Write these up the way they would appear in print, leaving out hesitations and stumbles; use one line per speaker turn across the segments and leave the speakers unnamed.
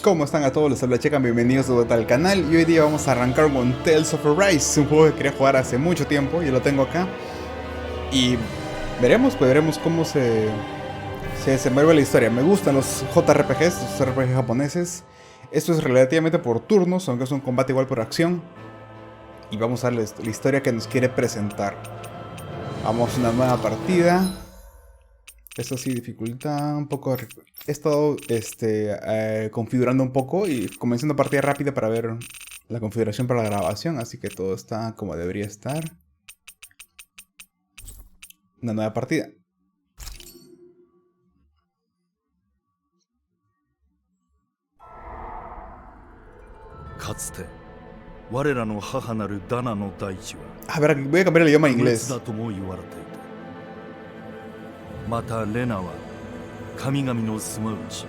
¿Cómo están a todos? Les habla Checan, bienvenidos de vuelta al canal. Y hoy día vamos a arrancar con Tales of Arise, un juego que quería jugar hace mucho tiempo. Yo lo tengo acá. Y veremos cómo se desenvuelve la historia. Me gustan los JRPGs, los RPG japoneses. Esto es relativamente por turnos, aunque es un combate igual por acción. Y vamos a ver la historia que nos quiere presentar. Vamos a una nueva partida. Eso sí, dificultad un poco. He estado configurando un poco y comenzando partida rápida para ver la configuración para la grabación. Así que todo está como debería estar. Una nueva partida. A ver, voy a cambiar el idioma a inglés.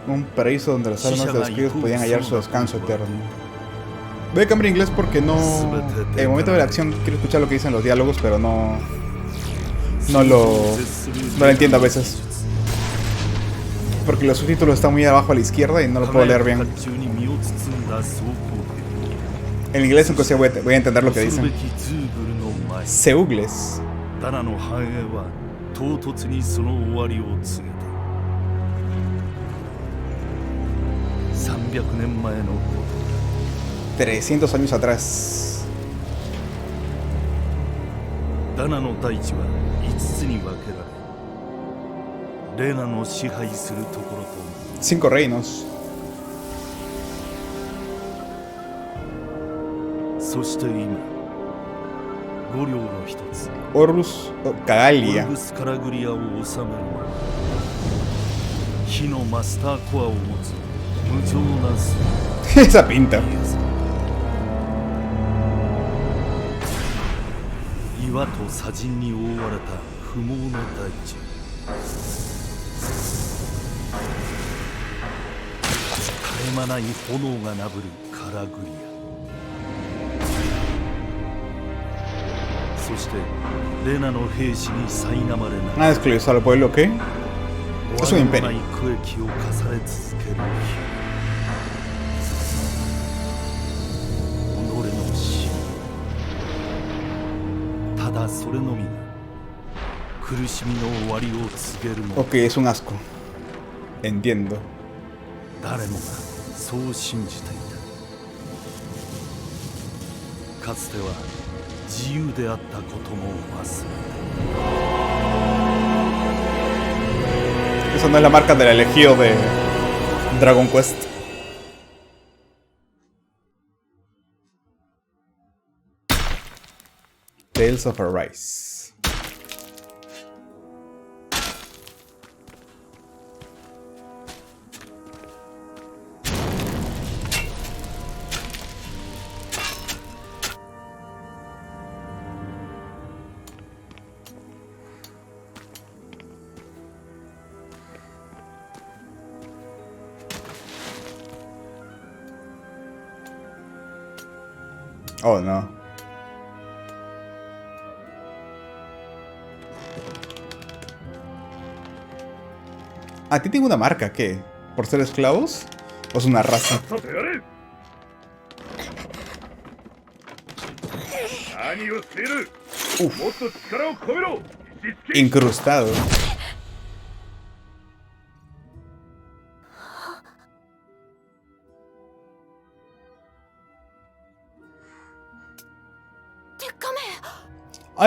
Un paraíso donde las almas de los críos podían hallar su descanso eterno. Voy a cambiar a inglés porque no... En el momento de la acción quiero escuchar lo que dicen los diálogos, pero no lo entiendo a veces. Porque los subtítulos están muy abajo a la izquierda y no lo puedo leer bien. En inglés aunque sea voy a entender lo que dicen. Seugles. 300 años atrás. 5 reinos. Orus Cagalia. Esa pinta. ¿Nada esclavizado al pueblo qué? Es un imperio. Ok, es un asco. Entiendo. Esa no es la marca del elegido de Dragon Quest. Tales of Arise. Oh, no. ¿A ti tengo una marca? ¿Qué? ¿Por ser esclavos? ¿O es una raza? Uf. Incrustado.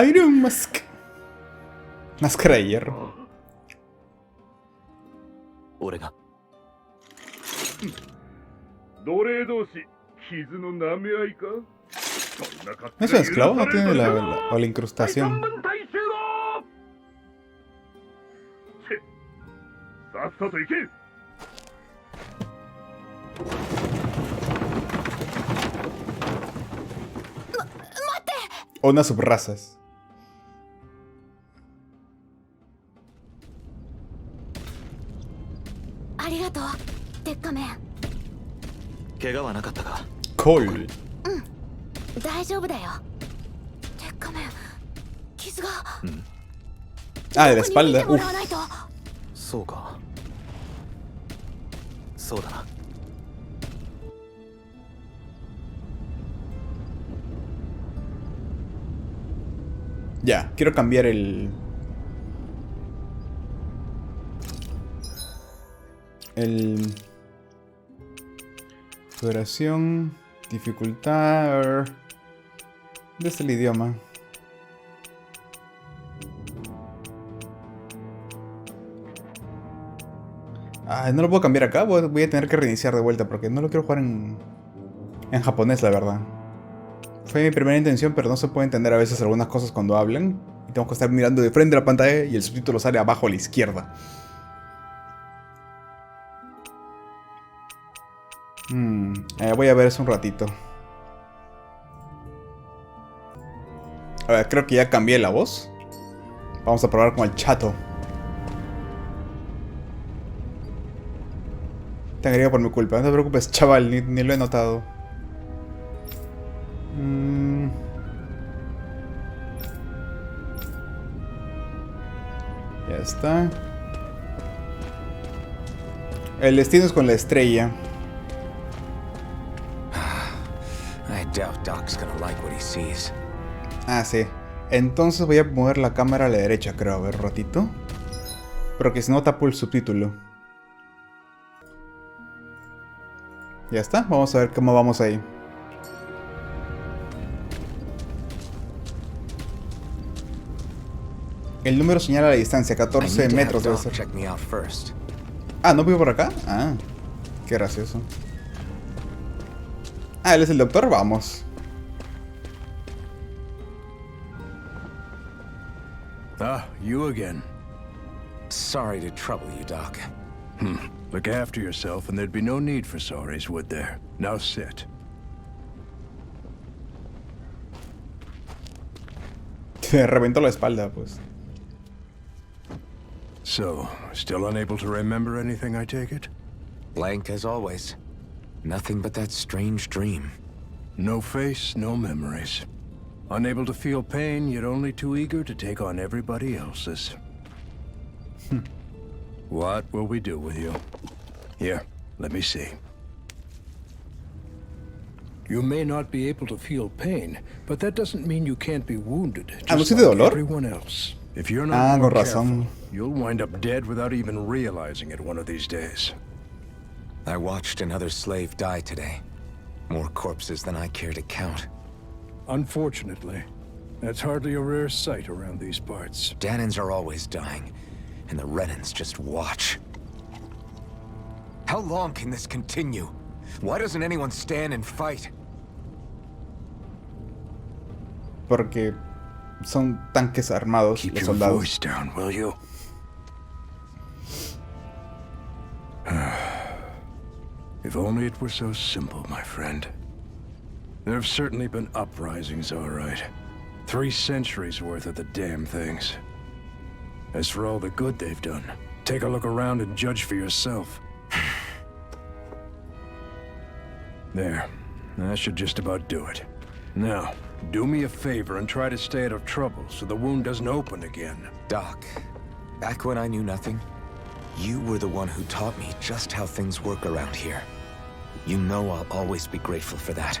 Iron Mask. Máscara de hierro. ¿No es un esclavo? No tiene la incrustación. O unas subrazas. Cole. Ah, de la espalda. Uf. Ya, quiero cambiar el... Duración, dificultad... ¿Dónde está el idioma? Ah, no lo puedo cambiar acá, voy a tener que reiniciar de vuelta porque no lo quiero jugar en japonés, la verdad. Fue mi primera intención, pero no se puede entender a veces algunas cosas cuando hablan. Y tengo que estar mirando de frente a la pantalla y el subtítulo sale abajo a la izquierda. Voy a ver eso un ratito. A ver, creo que ya cambié la voz. Vamos a probar con el chato. Te agrego por mi culpa, no te preocupes, chaval, ni lo he notado. Ya está. El destino es con la estrella.
I doubt Doc's gonna like what he sees.
Ah, sí. Entonces voy a mover la cámara a la derecha, creo. A ver, un ratito. Porque si no tapo el subtítulo. Ya está. Vamos a ver cómo vamos ahí. El número señala la distancia. 14 metros debe ser. Ah, ¿no vivo por acá? Ah, qué gracioso. Ah, él es el doctor. Vamos.
Ah, you again.
Sorry to trouble you, Doc.
Look after yourself and there'd be no need for sorries, would there? Now sit.
Te reventó la espalda, pues.
So, still unable to remember anything, I take it?
Blank as always. Nothing but that strange dream.
No face, no memories. Unable to feel pain, yet only too eager to take on everybody else's. What will we do with you? Here, let me see. You may not be able to feel pain, but that doesn't mean you can't be wounded, just like everyone else. If you're not more careful, you'll wind up dead without even realizing it one of these days.
I watched another slave die today. More corpses than I care to count.
Unfortunately, that's hardly a rare sight around these parts.
Danins are always dying, and the Renans just watch. How long can this continue? Why doesn't anyone stand and fight?
Porque son tanques armados,
Keep
los
your
soldados.
voice down, will you? If only it were so simple, my friend. There have certainly been uprisings, all right. 3 centuries worth of the damn things. As for all the good they've done, take a look around and judge for yourself. There. That should just about do it. Now, do me a favor and try to stay out of trouble so the wound doesn't open again.
Doc, back when I knew nothing, you were the one who taught me just how things work around here. You know I'll always be grateful for that.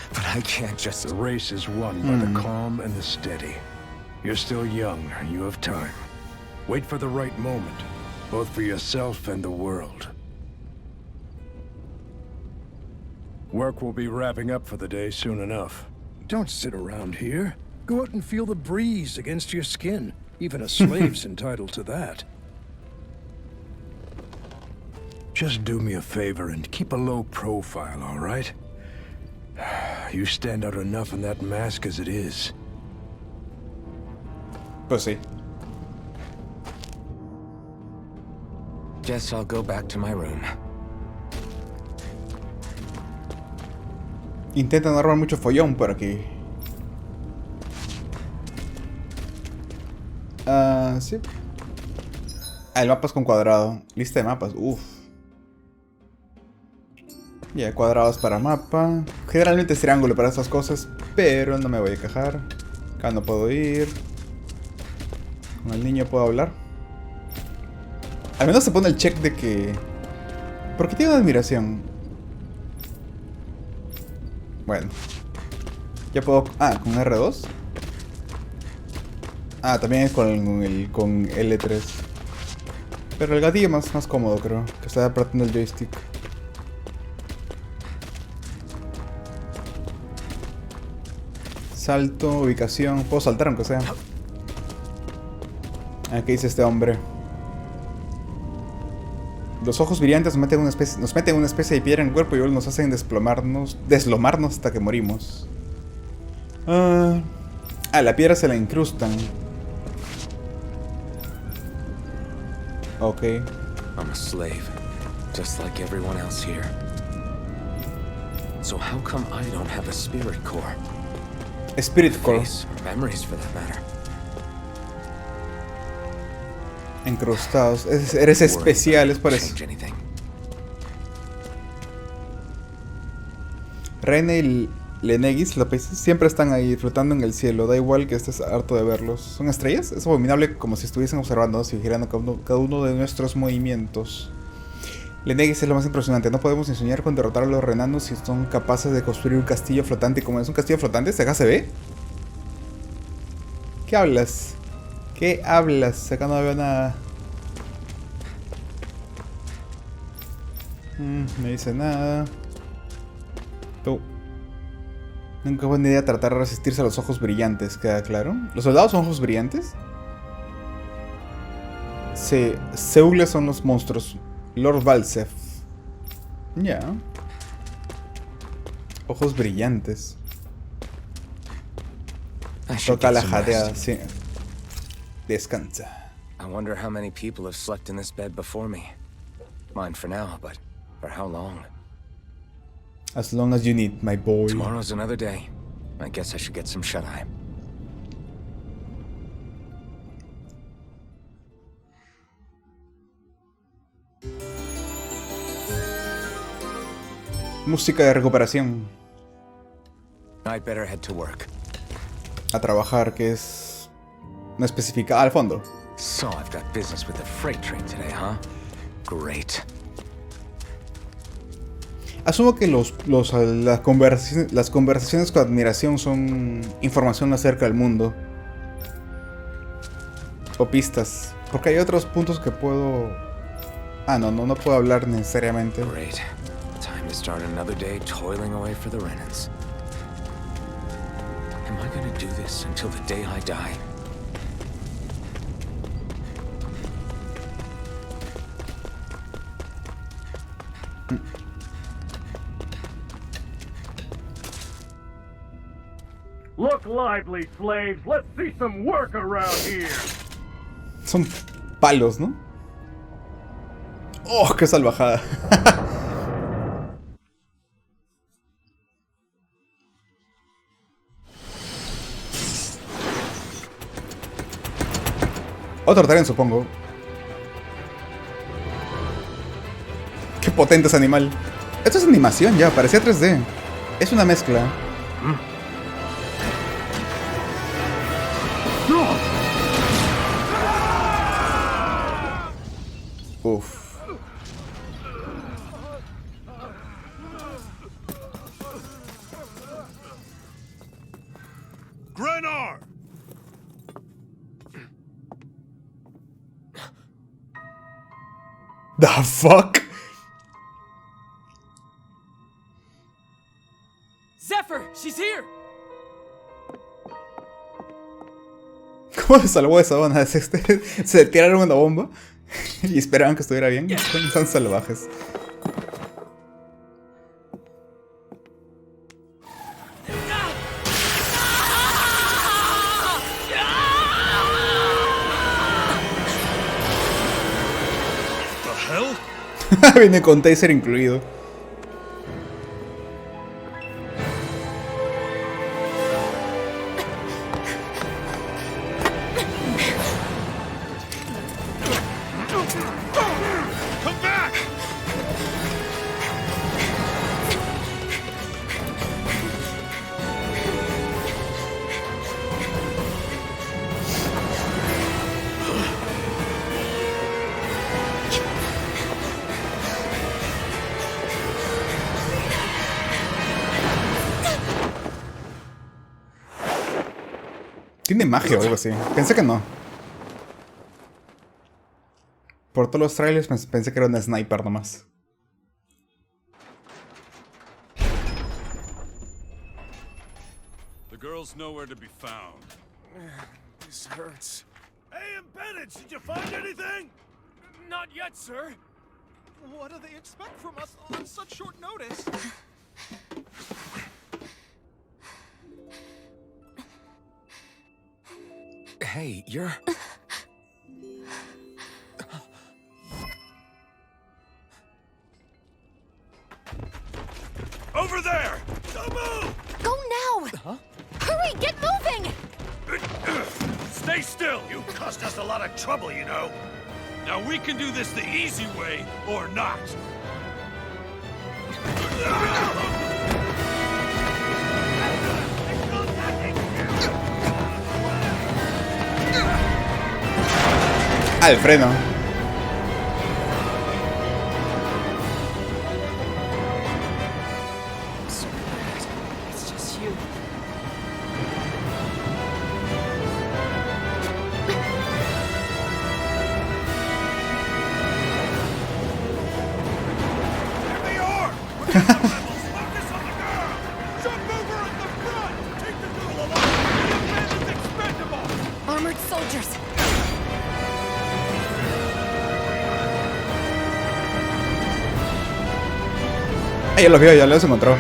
But I can't just...
The race is won by the calm and the steady. You're still young, and you have time. Wait for the right moment, both for yourself and the world. Work will be wrapping up for the day soon enough. Don't sit around here. Go out and feel the breeze against your skin. Even a slave's entitled to that. Just do me a favor and keep a low profile, all right? You stand out enough in that mask as it is.
Pues sí.
Guess I'll go back to my room.
Intenta no armar mucho follón por aquí. Sí. El mapa es con cuadrado. Lista de mapas. Uff. Ya, cuadrados para mapa. Generalmente es triángulo para estas cosas, pero no me voy a quejar. Acá no puedo ir. Con el niño puedo hablar. Al menos se pone el check de que... ¿Por qué tiene una admiración? Bueno. Ya puedo... Ah, con R2. Ah, también es con L3. Pero el gatillo es más cómodo, creo. Que está apretando el joystick. Salto, ubicación. Puedo saltar aunque sea. ¿Qué dice este hombre? Los ojos brillantes nos meten una especie de piedra en el cuerpo y luego nos hacen desplomarnos hasta que morimos. La piedra se la incrustan. Ok.
I'm a slave, just like everyone else here. So how come I don't have a spirit core?
Spirit core.
Face, or memories for that matter.
Encrustados. Eres especial, es por eso. Reina y Lenegis, siempre están ahí flotando en el cielo. Da igual que estés harto de verlos. ¿Son estrellas? Es abominable, como si estuviesen observándonos y girando cada uno de nuestros movimientos. Lenegis es lo más impresionante. No podemos ni soñar con derrotar a los renanos si son capaces de construir un castillo flotante. ¿Cómo es un castillo flotante? ¿Acá se ve? ¿Qué hablas? ¿Qué hablas? Acá no veo nada. Me dice nada. Tú. Nunca es buena idea tratar de resistirse a los ojos brillantes, ¿queda claro? ¿Los soldados son ojos brillantes? Sí, Seule son los monstruos. Lord Valsef. Ya. Ojos brillantes. Toca la jadeada, sí. Descansa.
I wonder how many people have slept in this bed before me. Mine for now, but for how long?
As long as you need, my boy.
Tomorrow's another day. I guess I should get some shut-eye.
Música de recuperación.
I'd better head to work.
A trabajar, que es... no especifica al fondo.
So I've got business with the freight train today, huh? Great.
Asumo que las conversaciones con admiración son información acerca del mundo. O pistas. Porque hay otros puntos que puedo... no puedo hablar necesariamente.
Great. Time to start another day toiling away for the Renans. Am I gonna do this until the day I die?
Look lively, slaves. Let's see some work around here.
Son palos, ¿no? ¡Oh, qué salvajada! Otro tren, supongo. Qué potente ese animal. Esto es animación ya, parecía 3D. Es una mezcla. Uf.
Grenar!
The fuck?
Zephyr, she's here.
¿Cómo se salvó esa onda? Se tiraron una bomba y esperaban que estuviera bien. Son tan salvajes. Viene con taser incluido. Tiene magia o algo así. Pensé que no. Por todos los trailers pensé que era una sniper nomás.
The girl's nowhere to be found.
This hurts.
Hey, Bennett, did you find anything?
Not yet, sir.
What do they expect from us on such short notice?
Hey, you're...
Over there! Don't move!
Go now! Huh? Hurry, get moving!
Stay still! You caused us a lot of trouble, you know. Now we can do this the easy way, or not.
El freno.
It's just you.
There they are! We're the rebels! Focus on the girl! Jump over at the front! Take the girl along! The man is expendable!
Armored soldiers!
Ya los vio, ya los encontró.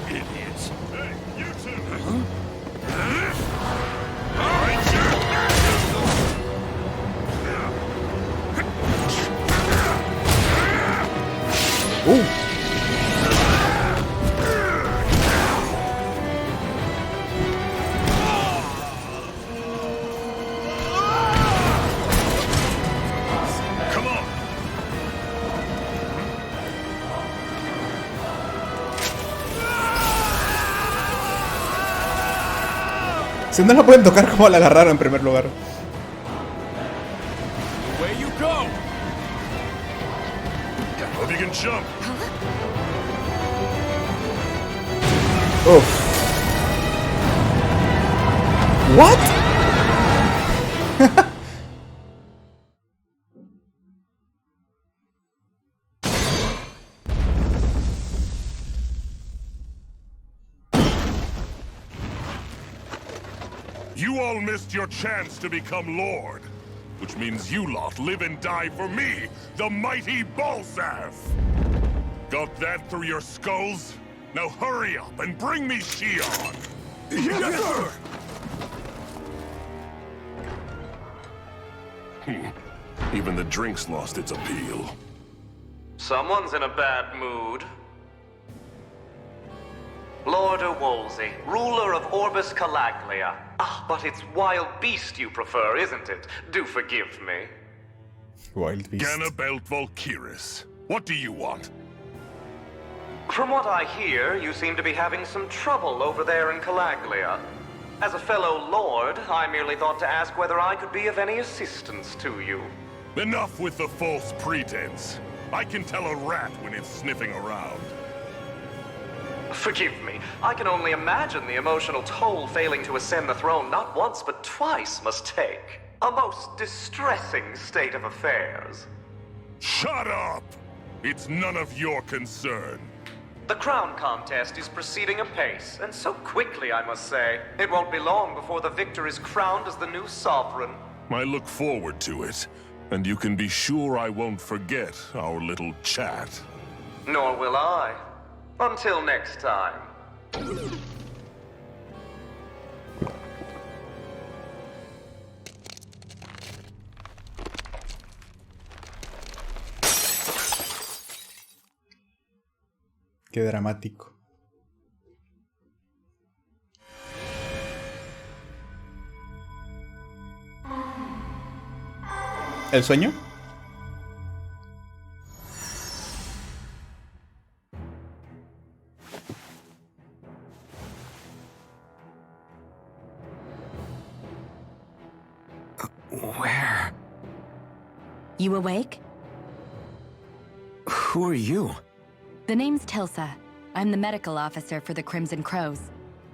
Idiots! Hey, you two! Come on!
Si no la pueden tocar, ¿cómo la agarraron en primer lugar?
Away you go!
Hope you can jump!
Uf. What?
You all missed your chance to become Lord. Which means you lot live and die for me, the mighty Balsath! Got that through your skulls? Now hurry up and bring me Shion! Yes, sir! Even the drink's lost its appeal.
Someone's in a bad mood. Lord Wolsey, ruler of Orbis Calaglia. Ah, but it's wild beast you prefer, isn't it? Do forgive me.
Wild beast.
Ganabelt Valkyris. What do you want?
From what I hear, you seem to be having some trouble over there in Calaglia. As a fellow lord, I merely thought to ask whether I could be of any assistance to you.
Enough with the false pretense. I can tell a rat when it's sniffing around.
Forgive me. I can only imagine the emotional toll failing to ascend the throne not once but twice must take. A most distressing state of affairs.
Shut up! It's none of your concern.
The crown contest is proceeding apace, and so quickly, I must say. It won't be long before the victor is crowned as the new sovereign.
I look forward to it, and you can be sure I won't forget our little chat.
Nor will I. Until next time.
Qué dramático. ¿El sueño?
Where?
You awake?
Who are you?
The name's Tilsa. I'm the medical officer for the Crimson Crows.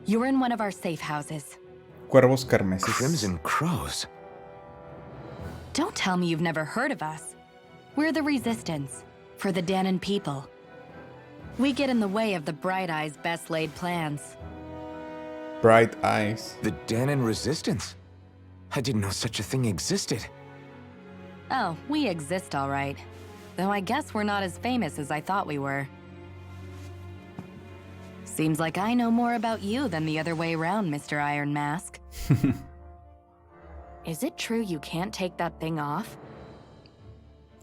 You're in one of our safe houses.
Cuervos carmesis.
Crimson Crows.
Don't tell me you've never heard of us. We're the Resistance, for the Danon people. We get in the way of the Bright Eyes' best-laid plans.
Bright Eyes.
The Danon Resistance? I didn't know such a thing existed.
Oh, we exist all right. Though I guess we're not as famous as I thought we were. Seems like I know more about you than the other way around, Mr. Iron Mask. Is it true you can't take that thing off?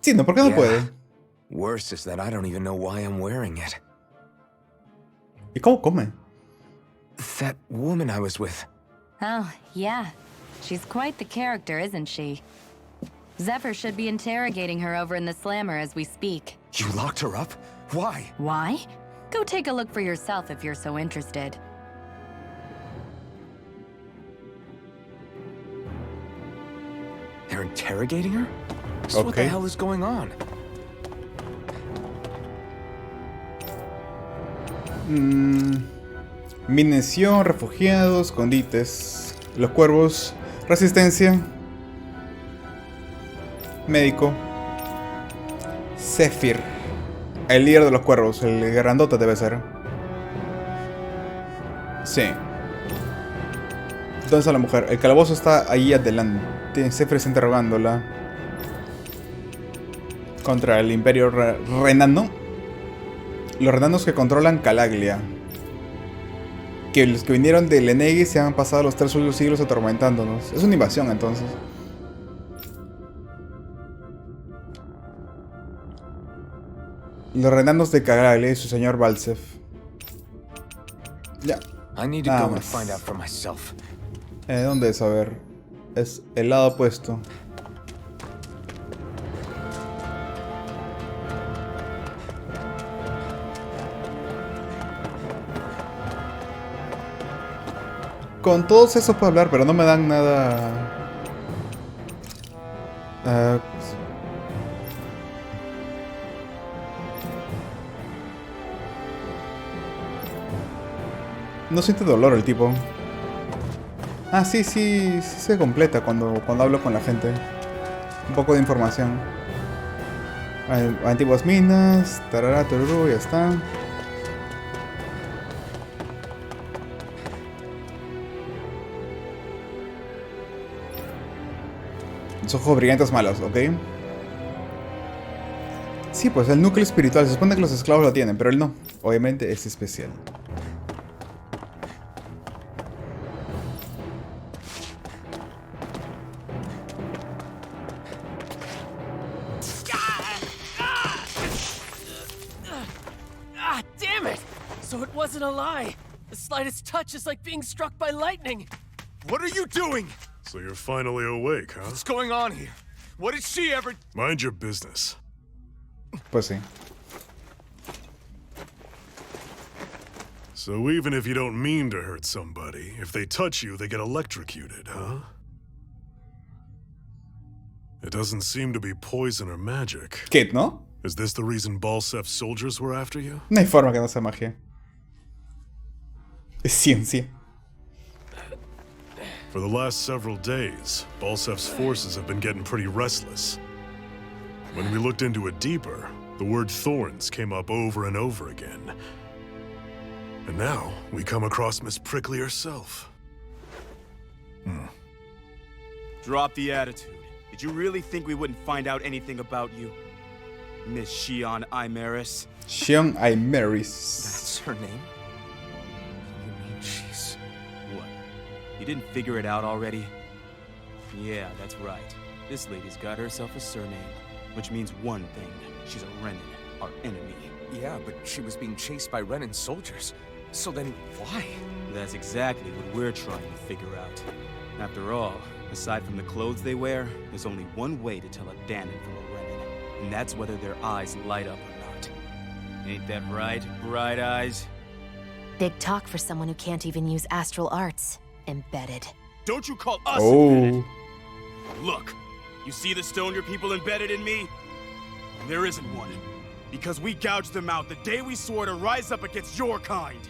Sí, no, ¿por qué no puede?
Worse is that I don't even know why I'm wearing it.
¿Y cómo come?
That woman I was with.
Oh, yeah. She's quite the character, isn't she? Zephyr should be interrogating her over in the Slammer as we speak.
You locked her up? Why?
Why? Go take a look for yourself if you're so interested.
They're interrogating her? So what the
Okay.
hell is going on?
Munición, refugiados, escondites. Los cuervos, resistencia. Médico. Zephyr. El líder de los cuervos, el grandote debe ser. Sí. ¿Dónde está la mujer? El calabozo está ahí adelante. Zephyr está interrogándola. Contra el imperio renano. Los renanos que controlan Calaglia. Que los que vinieron del Enegi se han pasado los 3 últimos siglos atormentándonos. Es una invasión entonces. Los renanos de Calaglia y su señor Balsef. Ya.
I need to
Nada
go and
más.
find out for myself.
¿Dónde es? A ver. Es el lado opuesto. Con todos esos puedo hablar, pero no me dan nada. No siente dolor el tipo. Ah, sí se completa cuando hablo con la gente. Un poco de información. Antiguas minas, tarará, tururú, ya está. Los ojos brillantes malos, ¿ok? Sí, pues el núcleo espiritual. Se supone que los esclavos lo tienen, pero él no. Obviamente es especial.
Ah, damn it! So it wasn't a lie. The slightest touch is like being struck by lightning.
What are you doing?
So you're finally awake, huh?
What's going on here? What did she ever...
Mind your business.
Pues sí.
So even if you don't mean to hurt somebody, if they touch you, they get electrocuted, huh? It doesn't seem to be poison or magic.
Kit, ¿no?
Is this the reason Balsef's soldiers were after you?
No hay forma que no sea magia. Es ciencia.
For the last several days, Balsef's forces have been getting pretty restless. When we looked into it deeper, the word thorns came up over and over again. And now, we come across Miss Prickly herself.
Drop the attitude. Did you really think we wouldn't find out anything about you? Miss Shion Imeris?
Shion Imeris.
That's her name?
You mean she's... what? You didn't figure it out already? Yeah, that's right. This lady's got herself a surname, which means one thing. She's a Renan, our enemy.
Yeah, but she was being chased by Renan soldiers. So then, why?
That's exactly what we're trying to figure out. After all, aside from the clothes they wear, there's only one way to tell a Danon from a Renan, and that's whether their eyes light up or not. Ain't that right, Bright Eyes?
Big talk for someone who can't even use astral arts. Embedded.
Don't you call us embedded. Look, you see the stone your people embedded in me? There isn't one. Because we gouged them out the day we swore to rise up against your kind.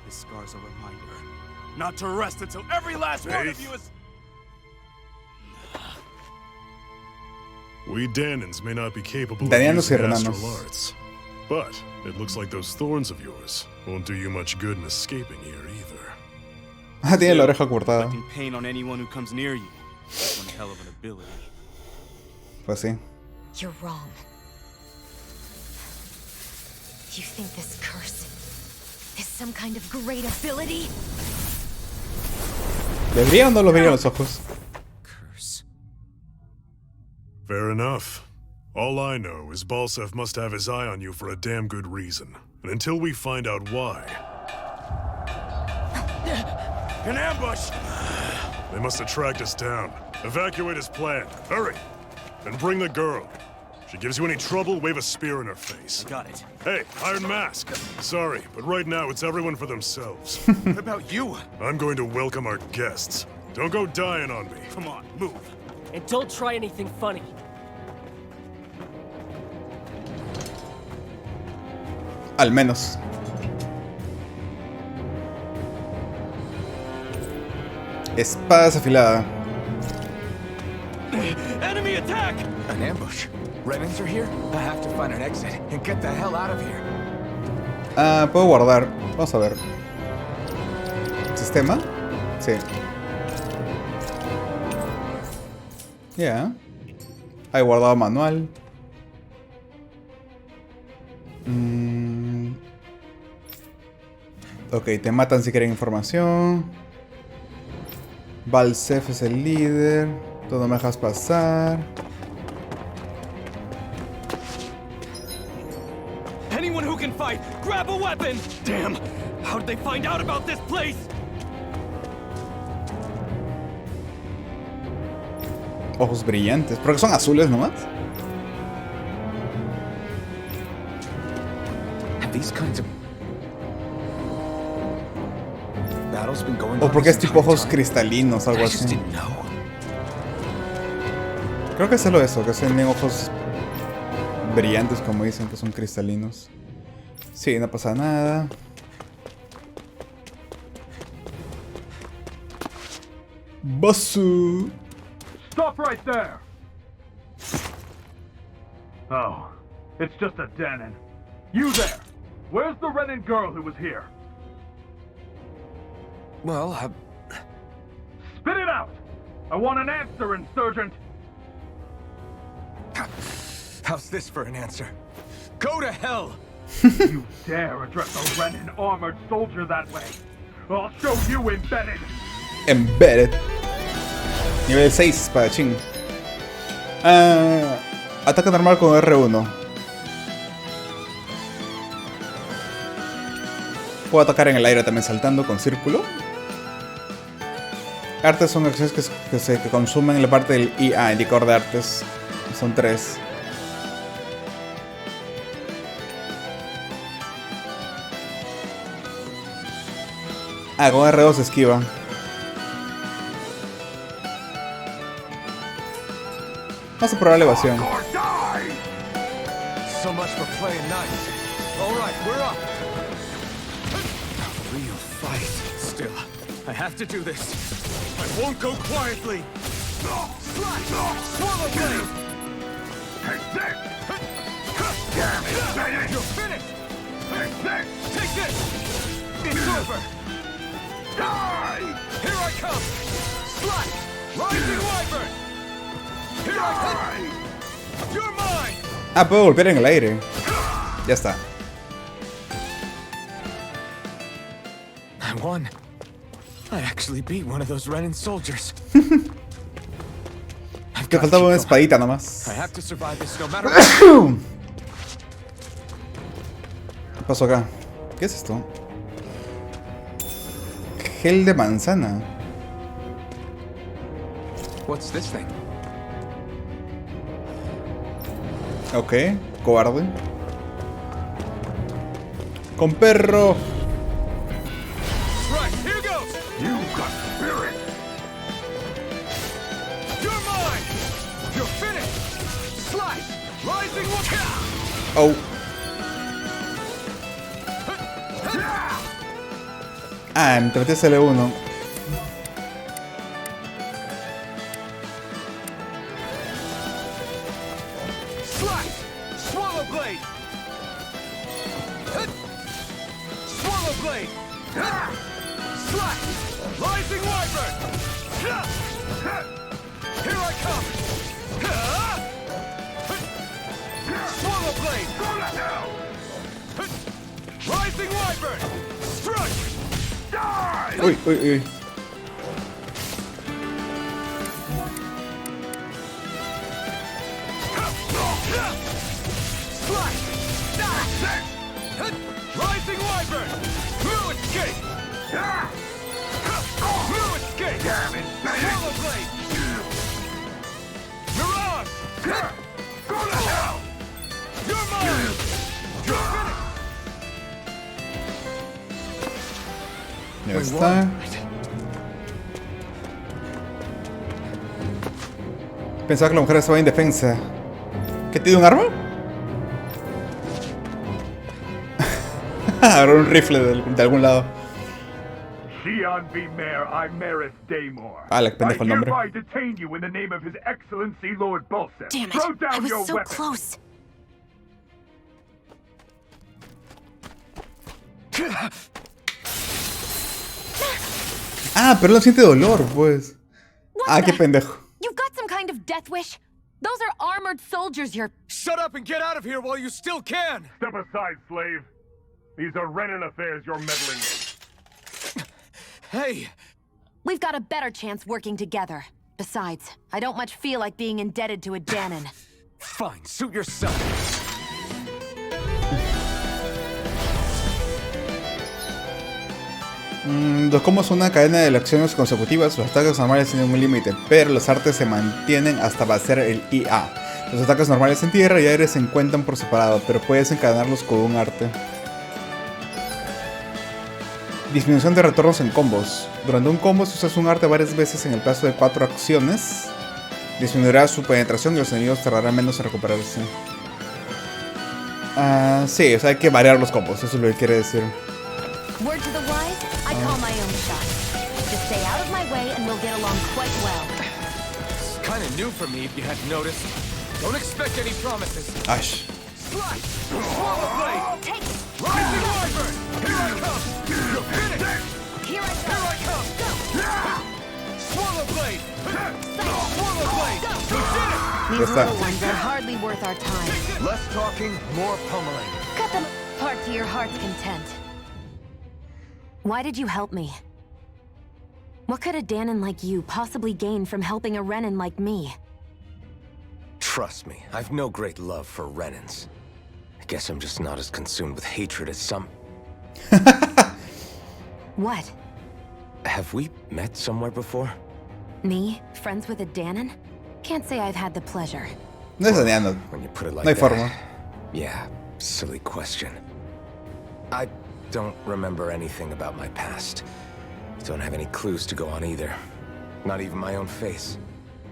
This scar's a reminder not to rest until every last one of you is...
We Danans may not be capable of
Danianos y
using astral
renanos.
arts, but it looks like those thorns of yours won't do you much good in escaping here either.
Ah, tiene la oreja cortada.
Inflicting pain on anyone who comes near you. One hell of an ability.
Pues sí.
You're wrong. You think this curse is some kind of great ability?
¿Le brillan o no lo brillan los ojos?
Curse.
Fair enough. All I know is Balsef must have his eye on you for a damn good reason. And until we find out why...
An ambush!
They must have tracked us down. Evacuate as planned. Hurry! And bring the girl. If she gives you any trouble, wave a spear in her face.
Got it.
Hey, Iron Mask. Sorry, but right now it's everyone for themselves.
What about you?
I'm going to welcome our guests. Don't go dying on me.
Come on, move.
And don't try anything funny.
Al menos. Espada afilada.
Enemy attack!
An ambush. Renans are here? I have to find an exit and get the hell out of here.
Ah, puedo guardar. Vamos a ver. ¿Sistema? Sí. Ya. Hay guardado manual. Ok, te matan si quieren información. Balsef es el líder. Tú no me dejas pasar.
Anyone who can fight, grab a weapon! Damn! How did they find out about this place?
Ojos brillantes. ¿Pero que son azules nomás?
Have these kinds of battles been going
O
on
porque es
this
tipo
entire
ojos
time?
cristalinos, algo
I just
así.
didn't know.
Creo que es solo eso, que tienen ojos brillantes, como dicen, que son cristalinos. Sí, no pasa nada. Basu.
Stop right there! Oh, it's just a Danon. You there! Where's the Renan girl who was here?
Well,
Spit it out! I want an answer, insurgent!
how's this for an answer? Go to hell!
You dare address a Renan armored soldier that way? I'll show you embedded!
Embedded. Nivel 6, espadachín. Ataque normal con R1. Puedo atacar en el aire también saltando con círculo. Artes son acciones que consumen en la parte del IA, indicador de artes. Son 3. Ah, con R2 se esquiva. Vamos a probar la evasión.
So much for playing nice. All right, we're up. A real fight.
Still, I have to do this. I won't go quietly. Swallow blade!
Take this!
You're finished! Take this! It's over!
Die!
Here I come! Slash! Rising Wyvern! Here I come! You're mine!
Ah, puedo golpear en el aire. Ya está.
I won. I actually beat one of those Renan soldiers.
Te faltaba una espadita nomás.
I have to survive this no matter what.
¿Qué pasó acá? ¿Qué es esto? Gel de manzana.
What's this thing?
Ok, cobarde. Con perro.
Right, here goes!
You got spirit!
You're
You're finished! Slice! Rising
Oh. Ah, me traté L1.
Slice! Swallow blade! Swallow blade! Slice! Rising wyvern! Here I come! Swallow blade! Rising wyvern! Strike! Die!
Uy, uy, uy.
Slice! Rising wyvern! No escape! No escape! Damn it! Swallow blade! Mirage! Go to hell! You're mine! You're finished!
Ya está. Pensaba que la mujer estaba indefensa. ¿Qué tiene un arma? Agarró un rifle de algún lado.
Xian V. Mayor, I Maris Daymore.
Ah, le pendejo el nombre.
I hereby detain you in the name of His Excellency Lord Balsam.
Damn
Throw
it!
down
I was
your
so
weapon.
close.
Ah, pero no siente dolor, pues.
What
Ah, qué
the-
pendejo.
You've got some kind of death wish? Those are armored soldiers you're...
Shut up and get out of here while you still can!
Step aside, slave. These are Renan affairs you're meddling in.
Hey!
We've got a better chance working together. Besides, I don't much feel like being indebted to a Danon.
Fine, suit yourself.
Los combos son una cadena de acciones consecutivas. Los ataques normales tienen un límite, pero los artes se mantienen hasta vencer el IA. Los ataques normales en tierra y aire se encuentran por separado, pero puedes encadenarlos con un arte. Disminución de retornos en combos. Durante un combo, si usas un arte varias veces en el plazo de 4 acciones, disminuirá su penetración y los enemigos tardarán menos en recuperarse. Sí, o sea, hay que variar los combos, eso es lo que quiere decir.
Word to the wise, I call my own shot. Just stay out of my way and we'll get along quite well.
It's kind of new for me, if you hadn't noticed. Don't expect any promises.
Ash.
Slice! Swallow blade!
Take it!
Rising wyvern! Here I come! You're finished!
Here I
Here I come! Swallow blade! Swallow blade! You did it!
These little ones are hardly worth our time.
Less talking, more pummeling.
Cut them apart to your heart's content. Why did you help me? What could a Danon like you possibly gain from helping a Renan like me?
Trust me, I've no great love for Renans. I guess I'm just not as consumed with hatred as some...
What?
Have we met somewhere before?
Me? Friends with a Danon? Can't say I've had the pleasure.
No es dañando.
When you put it like
No hay
that.
forma.
Yeah, silly question. I don't remember anything about my past. Don't have any clues to go on either. Not even my own face.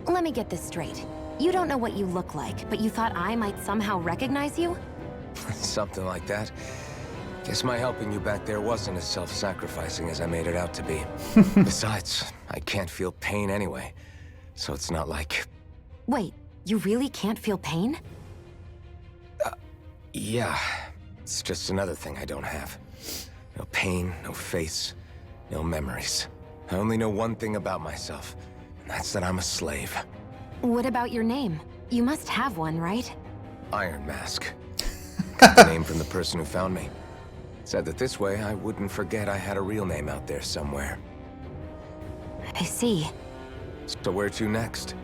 Let me get this straight. You don't know what you look like, but you thought I might somehow recognize you?
Something like that. Guess my helping you back there wasn't as self-sacrificing as I made it out to be. Besides, I can't feel pain anyway. So it's not like...
Wait, you really can't feel pain?
Yeah. It's just another thing I don't have. No pain, no face, no memories. I only know one thing about myself, and that's that I'm a slave.
What about your name? You must have one, right?
Iron Mask. Got the name from the person who found me. Said that this way I wouldn't forget I had a real name out there somewhere.
I see.
So where to next?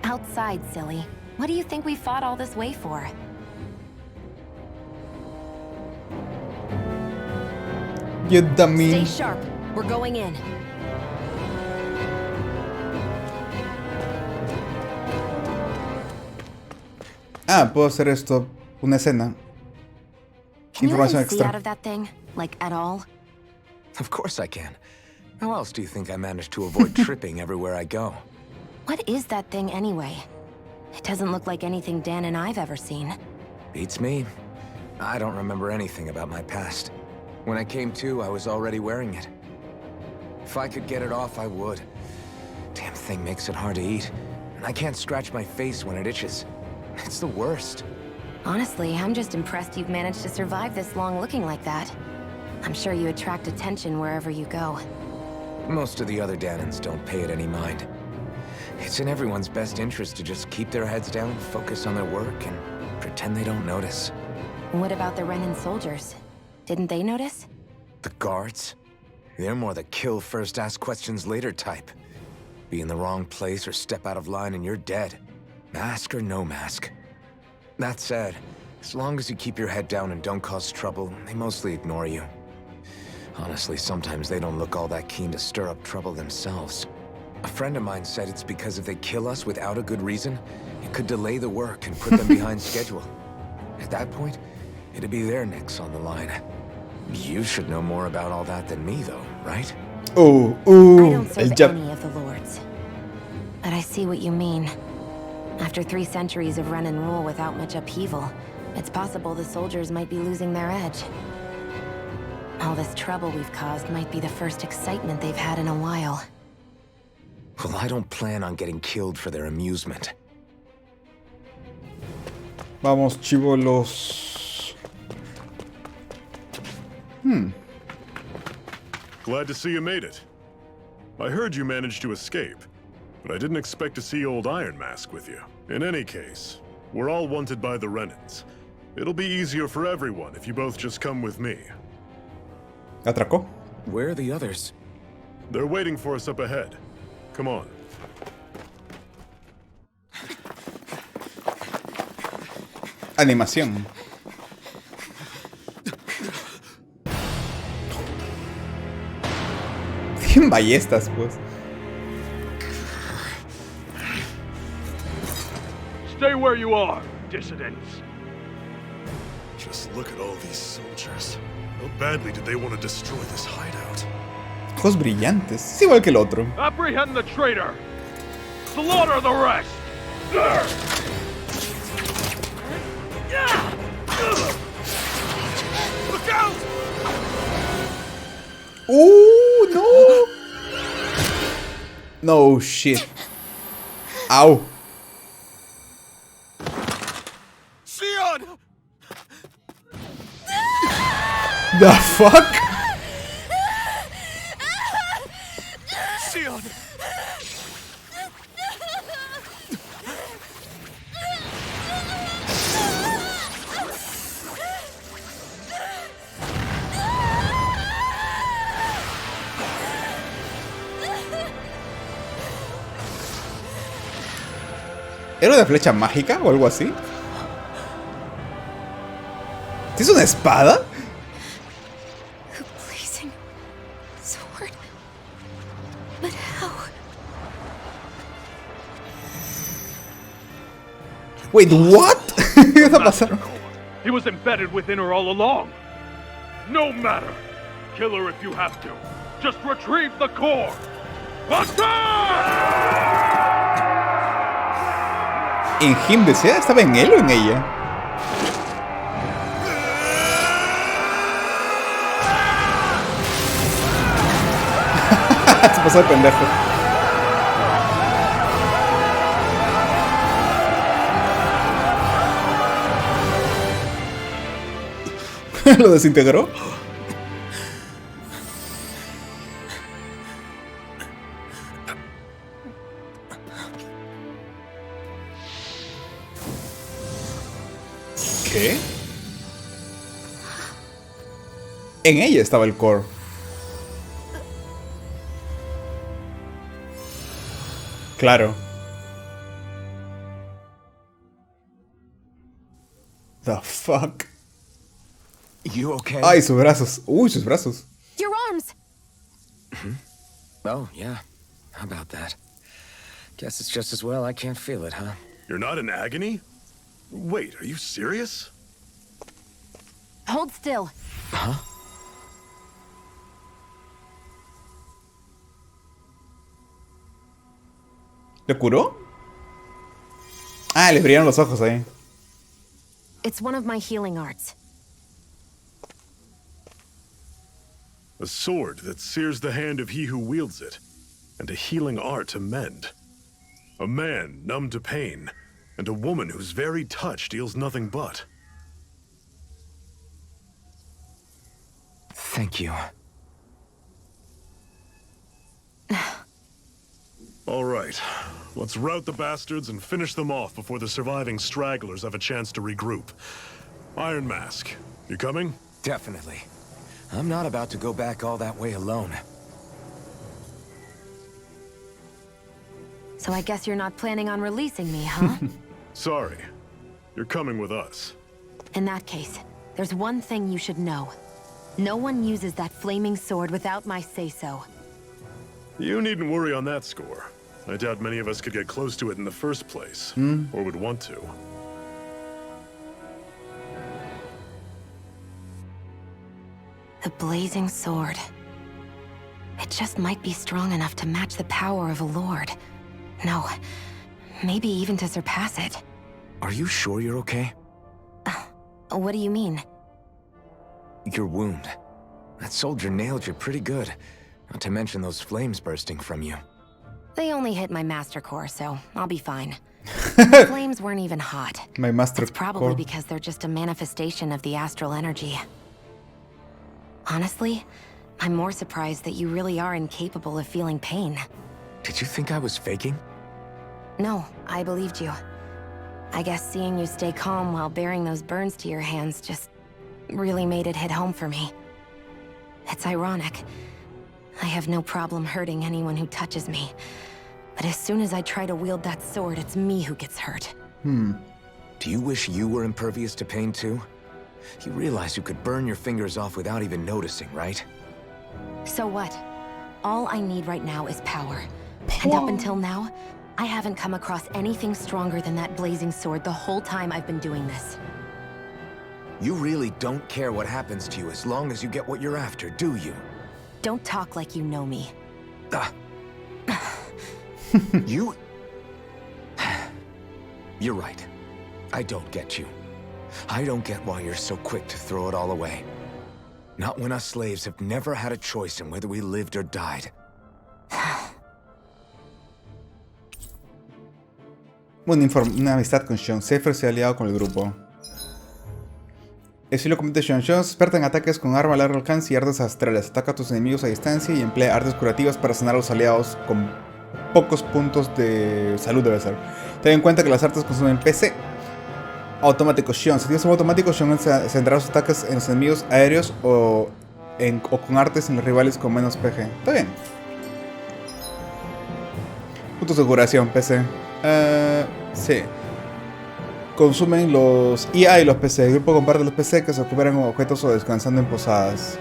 Outside, silly. What do you think we fought all this way for?
You dummy.
Stay sharp. We're going in.
Ah, puedo hacer esto. Una escena.
Can you
Información
even see
extra.
out of that thing? Like, at all?
Of course I can. How else do you think I managed to avoid tripping everywhere I go?
What is that thing anyway? It doesn't look like anything Dan and I've ever seen.
Beats me. I don't remember anything about my past. When I came to, I was already wearing it. If I could get it off, I would. Damn thing makes it hard to eat. And I can't scratch my face when it itches. It's the worst.
Honestly, I'm just impressed you've managed to survive this long looking like that. I'm sure you attract attention wherever you go.
Most of the other Danans don't pay it any mind. It's in everyone's best interest to just keep their heads down, focus on their work, and pretend they don't notice.
What about the Renan soldiers? Didn't they notice?
The guards? They're more the kill first, ask questions later type. Be in the wrong place or step out of line and you're dead. Mask or no mask. That said, as long as you keep your head down and don't cause trouble, they mostly ignore you. Honestly, sometimes they don't look all that keen to stir up trouble themselves. A friend of mine said it's because if they kill us without a good reason, it could delay the work and put them behind schedule. At that point, it'd be their necks on the line. You should know more about all that than me, though, right?
I don't serve any of the lords. But I see what you mean. After 3 centuries of Renan rule without much upheaval, it's possible the soldiers might be losing their edge. All this trouble we've caused might be the first excitement they've had in a while.
Well, I don't plan on getting killed for their amusement.
Vamos, chivolos.
Glad to see you made it. I heard you managed to escape, but I didn't expect to see old Iron Mask with you. In any case, we're all wanted by the Renans. It'll be easier for everyone if you both just come with me.
¿Atracó?
Where are the others?
They're waiting for us up ahead. Come on.
Animación. Tienen ballestas, pues.
Stay where you are, dissidents.
Just look at all these soldiers. How badly did they want to destroy this hideout?
Ojos brillantes. Es igual que el otro.
Apprehend the traitor! Slaughter the rest! Look out!
No! No shit. Ow.
Sion!
The fuck?
Sion!
¿Era una flecha mágica o algo así? ¿Es una espada?
A blazing sword. But how?
Wait, what? ¿Qué está pasando?
He was embedded within her all along. No matter. Kill her if you have to. Just retrieve the core. Attack!
¿En Him desea? ¿Estaba en él o en ella? Se pasó de pendejo. ¿Lo desintegró? ¿Qué? En ella estaba el core. Claro. The fuck.
You okay?
Ay, sus brazos. Uy, sus brazos.
Your arms!
Oh, yeah. How about that? Guess it's just as well I can't feel it, huh?
You're not in agony? Wait, are you serious?
Hold still.
Huh?
¿Le curó? Ah, le brillaron los ojos ahí.
It's one of my healing arts.
A sword that sears the hand of he who wields it, and a healing art to mend. A man numb to pain, and a woman whose very touch deals nothing but.
Thank you.
All right, let's rout the bastards and finish them off before the surviving stragglers have a chance to regroup. Iron Mask, you coming?
Definitely. I'm not about to go back all that way alone.
So I guess you're not planning on releasing me, huh?
Sorry. You're coming with us.
In that case, there's one thing you should know. No one uses that flaming sword without my say-so.
You needn't worry on that score. I doubt many of us could get close to it in the first place, or would want to.
The blazing sword. It just might be strong enough to match the power of a lord. No, maybe even to surpass it.
Are you sure you're okay?
What do you mean?
Your wound. That soldier nailed you pretty good. Not to mention those flames bursting from you.
They only hit my master core, so I'll be fine. The flames weren't even hot.
My master
It's probably because they're just a manifestation of the astral energy. Honestly, I'm more surprised that you really are incapable of feeling pain.
Did you think I was faking?
No, I believed you. I guess seeing you stay calm while bearing those burns to your hands just really made it hit home for me. It's ironic. I have no problem hurting anyone who touches me. But as soon as I try to wield that sword, it's me who gets hurt.
Do you wish you were impervious to pain too? You realize you could burn your fingers off without even noticing, right?
So what? All I need right now is power. And up until now, I haven't come across anything stronger than that blazing sword the whole time I've been doing this.
You really don't care what happens to you as long as you get what you're after, do you?
Don't talk like you know me.
You... You're right. I don't get you. I don't get why you're so quick to throw it all away. Not when us slaves have never had a choice in whether we lived or died.
Una amistad con Sean. Zephyr se ha aliado con el grupo. El estilo comete Sean. Sean es experta en ataques con arma a largo alcance y artes astrales. Ataca a tus enemigos a distancia y emplea artes curativas para sanar a los aliados con pocos puntos de salud, debe ser. Ten en cuenta que las artes consumen PC. Automático Sean. Si tienes un automático, Sean centrará sus ataques en los enemigos aéreos o con artes en los rivales con menos PG. Está bien. Puntos de curación, PC. Sí. Consumen los IA y los PC. El grupo comparte los PC que se recuperan como objetos o descansando en posadas.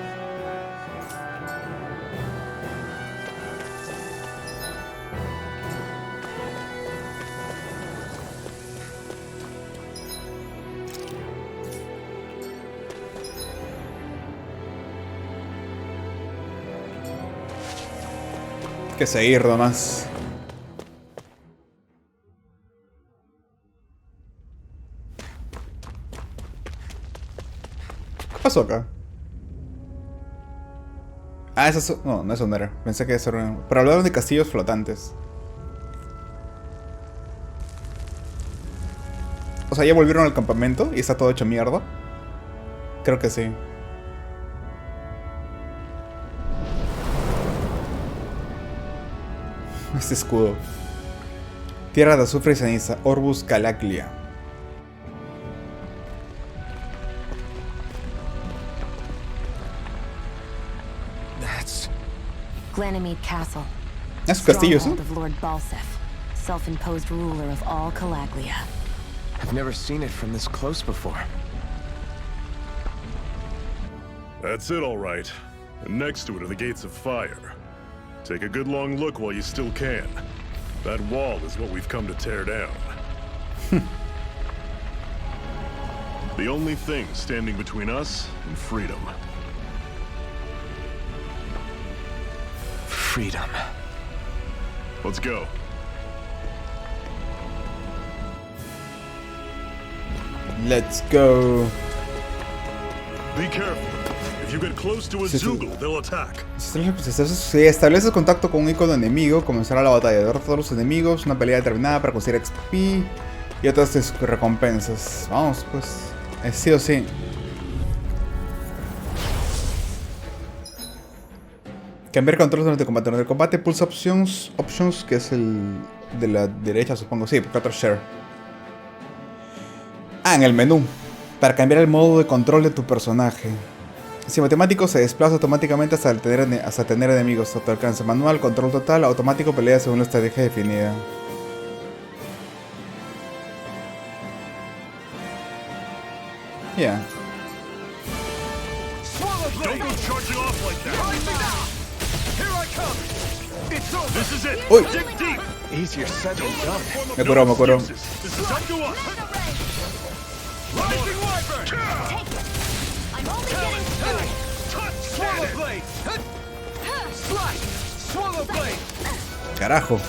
Hay que seguir nomás. ¿Qué pasó acá? Ah, eso es... No, no es un era. Pensé que eso era... Pero hablaron de castillos flotantes. O sea, ¿ya volvieron al campamento y está todo hecho mierda? Creo que sí. Este escudo. Tierra de azufre y ceniza. Orbus Calaclia.
Glanimede Castle.
Es un castillo, ¿sí?
Stronghold of Lord Balsef, self-imposed ruler of all Calaglia.
I've never seen it from this close before.
That's it, all right. And next to it are the Gates of Fire. Take a good long look while you still can. That wall is what we've come to tear down. The only thing standing between us and freedom.
Freedom.
Let's go.
Let's go.
Be careful. If you get close to a Zoogle, they'll attack.
Si estableces contacto con un icono enemigo, comenzará la batalla. Derrota a todos los enemigos, una pelea determinada para conseguir XP y otras recompensas. Vamos, pues. Es sí o sí. Cambiar controles durante el combate. Durante el combate pulsa options, que es el de la derecha, supongo. Sí, porque otro share. Ah, en el menú. Para cambiar el modo de control de tu personaje. Si matemático se desplaza automáticamente hasta tener enemigos. Auto alcance manual, control total, automático, pelea según la estrategia definida. Ya.
Uy.
Me curó. Carajo.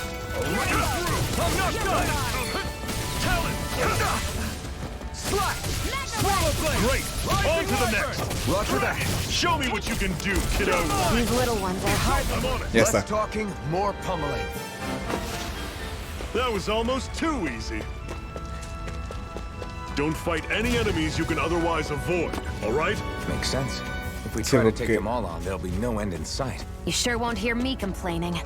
Great! On to the next! Roger that! Show me what you can do, kiddo!
These little ones are hard.
I'm on it!
Ya está.
Less talking, more pummeling.
That was almost too easy. Don't fight any enemies you can otherwise avoid, alright?
Makes sense. If we try to take them all on, there'll be no end in sight.
You sure won't hear me complaining.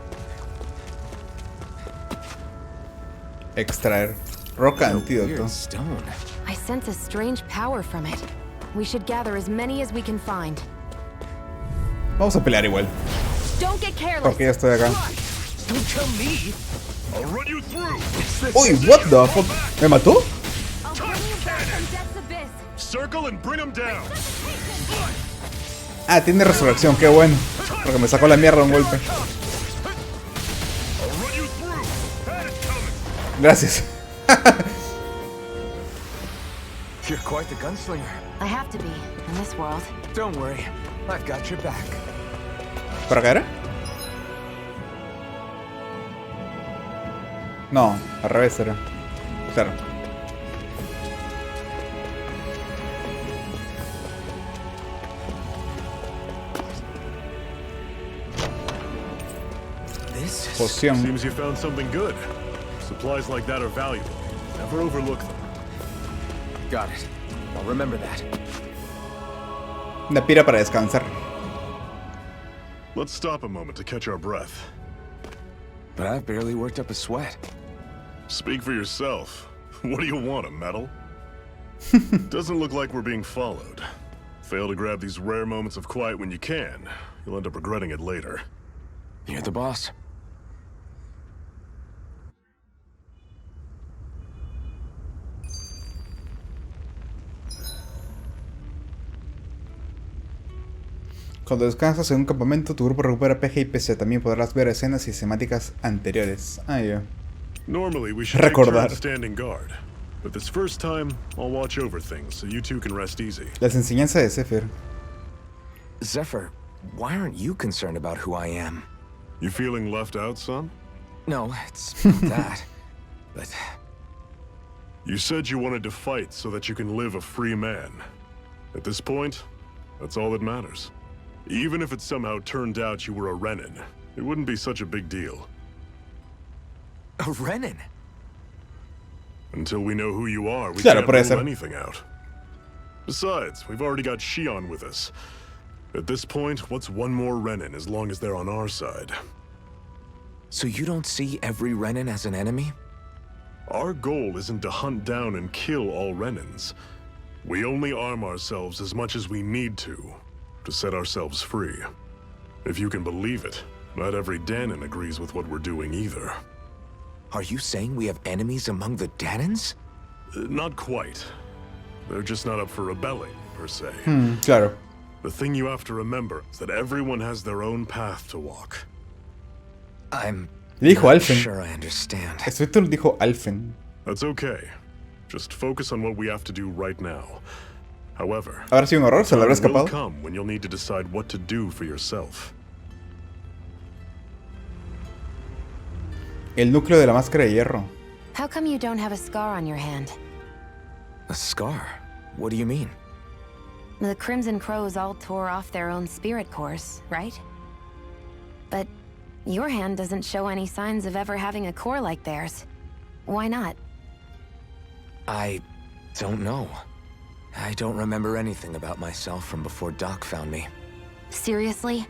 Extraer. Roca antídoto.
Stone.
I sense a strange power from it. We should gather as many as we can find.
Vamos a pelear igual.
Don't get careless.
Porque ya estoy acá.
Don't tell me.
I'll run you through!
Uy, what the fuck? ¿Me mató?
I'll bring you back from Death's Abyss.
Circle and bring them down!
Ah, tiene resurrección, qué bueno. Porque me sacó la mierda un golpe.
I'll run you through! Had it coming!
Gracias.
You're quite the gunslinger.
I have to be, in this world.
Don't worry, I've got your back.
¿Por acá era? No, al revés era. Claro. Poción.
Seems you found something good. Supplies like that are valuable. Never overlook them.
Got it. I'll remember that.
Una pira para descansar.
Let's stop a moment to catch our breath.
But I've barely worked up a sweat.
Speak for yourself. What do you want, a medal? Doesn't look like we're being followed. Fail to grab these rare moments of quiet when you can. You'll end up regretting it later.
You're the boss.
Cuando descansas en un campamento, tu grupo recupera PG y PC. También podrás ver escenas y temáticas anteriores. Ah, ya.
Normally we should take turns standing guard, but this first time I'll watch over things so you two can rest easy.
Las enseñanzas de Zephyr.
Zephyr, why aren't you concerned about who I am?
You feeling left out, son?
No, it's not that. But
you said you wanted to fight so that you can live a free man. At this point, that's all that matters. Even if it somehow turned out you were a Renin, it wouldn't be such a big deal.
a Renin?
Until we know who you are, we can't rule anything out. Besides, we've already got Shion with us. At this point, what's one more Renin as long as they're on our side?
So you don't see every Renin as an enemy?
Our goal isn't to hunt down and kill all Renins. We only arm ourselves as much as we need to set ourselves free. If you can believe it, not every Danon agrees with what we're doing either.
Are you saying we have enemies among the Danons?
Not quite. They're just not up for rebelling, per se.
Claro.
The thing you have to remember is that everyone has their own path to walk.
I'm
dijo
not
Alfen.
sure I understand.
Esto lo dijo Alfen.
That's okay. Just focus on what we have to do right now. However,
habrá sido un error, se lo habrá
will
escapado.
come when you'll need to decide what to do for yourself.
El núcleo de la máscara de hierro.
How come you don't have a scar on your hand?
A scar? What do you mean?
The Crimson Crows all tore off their own spirit cores, right? But your hand doesn't show any signs of ever having a core like theirs. Why not?
I don't know. I don't remember anything about myself from before Doc found me.
Seriously?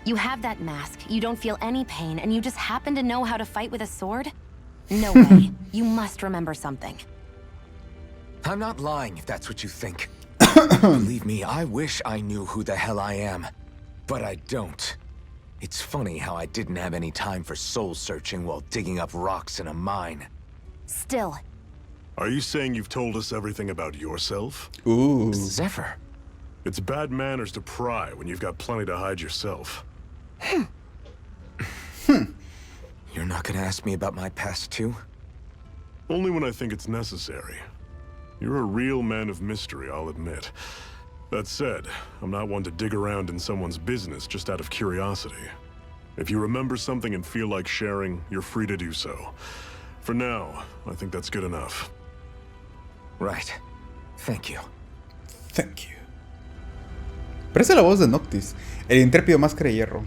You have that mask, you don't feel any pain, and you just happen to know how to fight with a sword? No way. You must remember something.
I'm not lying if that's what you think. Believe me, I wish I knew who the hell I am. But I don't. It's funny how I didn't have any time for soul searching while digging up rocks in a mine.
Still.
Are you saying you've told us everything about yourself?
Ooh.
Zephyr.
It's bad manners to pry when you've got plenty to hide yourself.
You're not gonna ask me about my past too?
Only when I think it's necessary. You're a real man of mystery, I'll admit. That said, I'm not one to dig around in someone's business just out of curiosity. If you remember something and feel like sharing, you're free to do so. For now, I think that's good enough.
Right. Thank you.
Thank you. Parece la voz de Noctis, el intrépido máscara de hierro.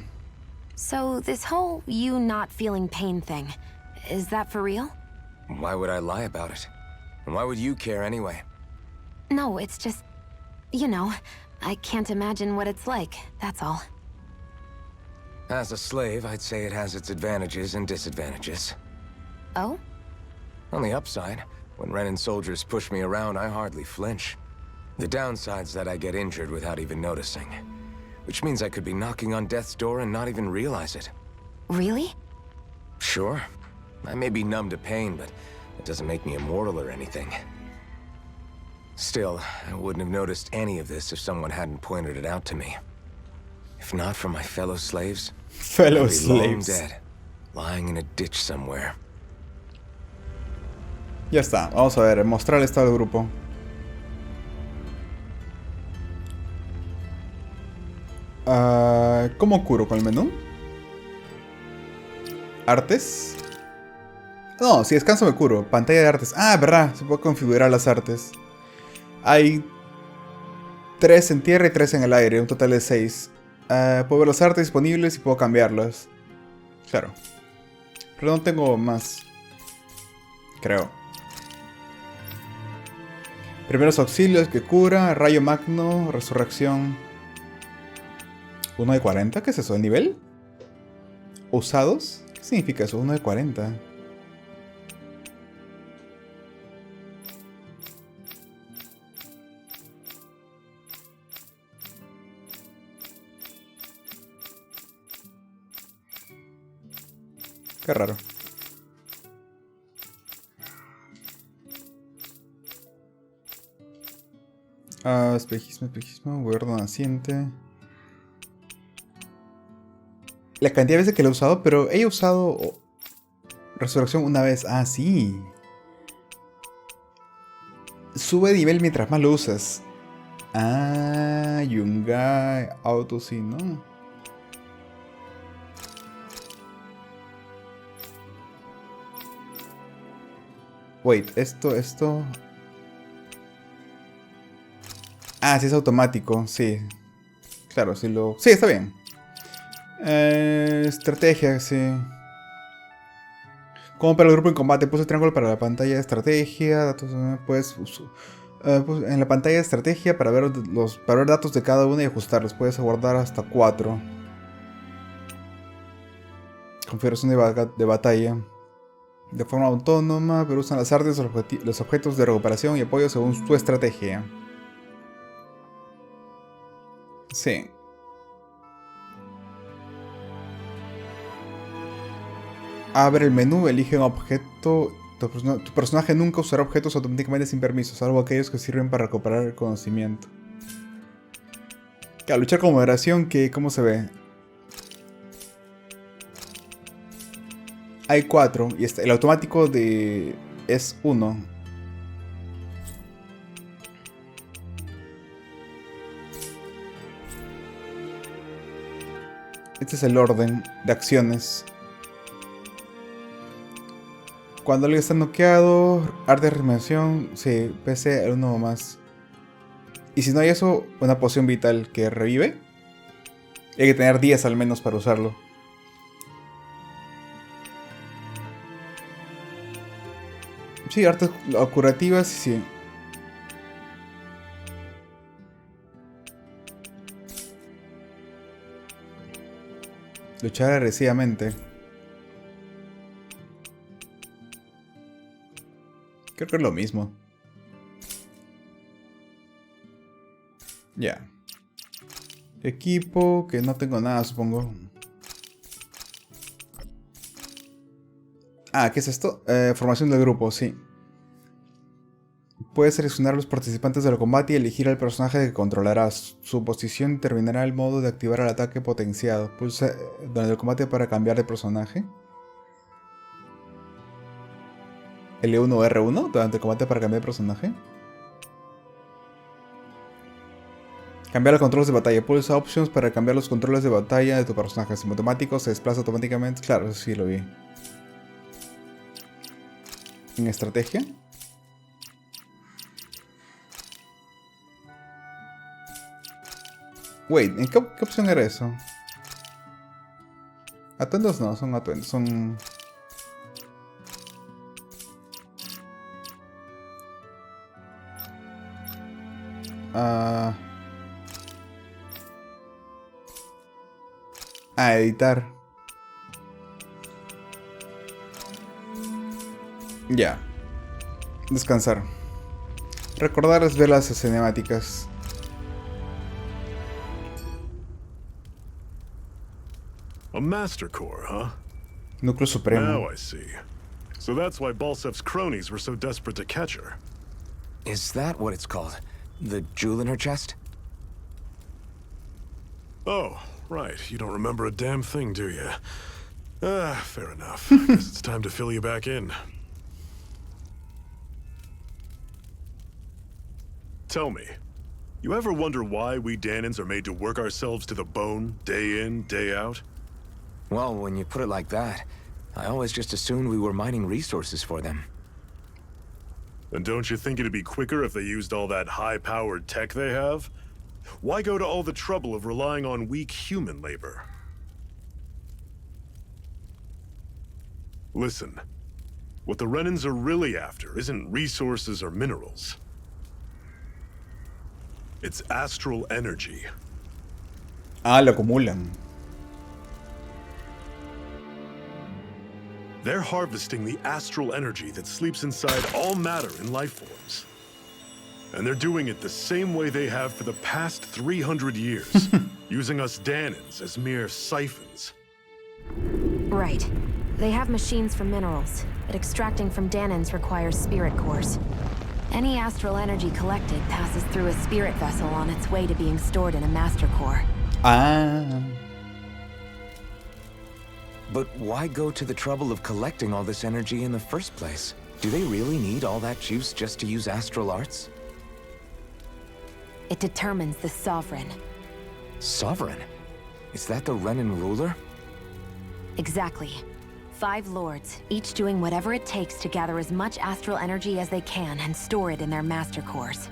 So, this whole you not feeling pain thing, is that for real?
Why would I lie about it? And why would you care anyway?
No, it's just... You know, I can't imagine what it's like, that's all.
As a slave, I'd say it has its advantages and disadvantages.
Oh?
On the upside, when Renan soldiers push me around, I hardly flinch. The downside's that I get injured without even noticing. Which means I could be knocking on death's door and not even realize it.
Really?
Sure. I may be numb to pain, but it doesn't make me immortal or anything. Still, I wouldn't have noticed any of this if someone hadn't pointed it out to me. If not for my fellow slaves, I'd be long dead, lying in a ditch somewhere.
Ya está, vamos a ver, mostrar el estado del grupo. ¿Cómo curo? ¿Con el menú? ¿Artes? No, si descanso me curo. Pantalla de artes. Ah, verdad, se puede configurar las artes. Hay 3 en tierra y 3 en el aire, un total de 6. Puedo ver las artes disponibles y puedo cambiarlas. Claro. Pero no tengo más. Creo. Primeros auxilios que cura, rayo magno, resurrección. 1 de 40, ¿qué es eso? ¿El nivel? ¿Usados? ¿Qué significa eso? 1 de 40. Qué raro. Espejismo, gobierno naciente. La cantidad de veces que lo he usado, pero he usado resurrección una vez. Ah, sí. Sube de nivel mientras más lo usas. Ah, Yungai, auto, sí, ¿no? Wait, esto... Ah, sí es automático, sí. Claro, sí lo... Sí, está bien. Estrategia, sí. Como para el grupo en combate, puse el triángulo para la pantalla de estrategia. Datos, pues en la pantalla de estrategia para ver datos de cada uno y ajustarlos. Puedes guardar hasta 4. Configuración de batalla. De forma autónoma, pero usan las artes, los objetos de recuperación y apoyo según tu estrategia. Sí. Abre el menú, elige un objeto. Tu personaje nunca usará objetos automáticamente sin permiso, salvo aquellos que sirven para recuperar el conocimiento. A luchar con moderación, ¿cómo se ve? Hay 4 y el automático es 1. Este es el orden de acciones. Cuando alguien está noqueado, arte de reanimación, sí, PC uno más. Y si no hay eso, una poción vital que revive. Hay que tener 10 al menos para usarlo. Sí, artes curativas, sí. Luchar agresivamente. Creo que es lo mismo. Ya. Equipo, que no tengo nada, supongo. Ah, ¿qué es esto? Formación del grupo, sí. Puedes seleccionar a los participantes del combate y elegir al personaje que controlarás. Su posición determinará el modo de activar el ataque potenciado. Pulsa durante el combate para cambiar de personaje. L1 o R1 durante el combate para cambiar de personaje. Cambiar los controles de batalla. Pulsa options para cambiar los controles de batalla de tu personaje. Si automático se desplaza automáticamente. Claro, eso sí lo vi. En estrategia. Wait, ¿en qué opción era eso? Atuendos no, son atuendos, son... editar. Ya. Descansar. Recordar es ver las cinemáticas.
A Master Core, huh?
Núcleo Supremo.
Now I see. So that's why Balsef's cronies were so desperate to catch her.
Is that what it's called? The jewel in her chest?
Oh, right. You don't remember a damn thing, do you? Fair enough. Guess it's time to fill you back in. Tell me, you ever wonder why we Danans are made to work ourselves to the bone, day in, day out?
Well, when you put it like that, I always just assumed we were mining resources for them.
And don't you think it'd be quicker if they used all that high-powered tech they have? Why go to all the trouble of relying on weak human labor? Listen, what the Renans are really after isn't resources or minerals. It's astral energy.
Ah, lo acumulan.
They're harvesting the astral energy that sleeps inside all matter in life forms. And they're doing it the same way they have for the past 300 years, using us Danans as mere siphons.
Right. They have machines for minerals, but extracting from Danans requires spirit cores. Any astral energy collected passes through a spirit vessel on its way to being stored in a master core.
Ah.
But why go to the trouble of collecting all this energy in the first place? Do they really need all that juice just to use astral arts?
It determines the Sovereign.
Sovereign? Is that the Renan ruler?
Exactly. 5 lords, each doing whatever it takes to gather as much astral energy as they can and store it in their master cores.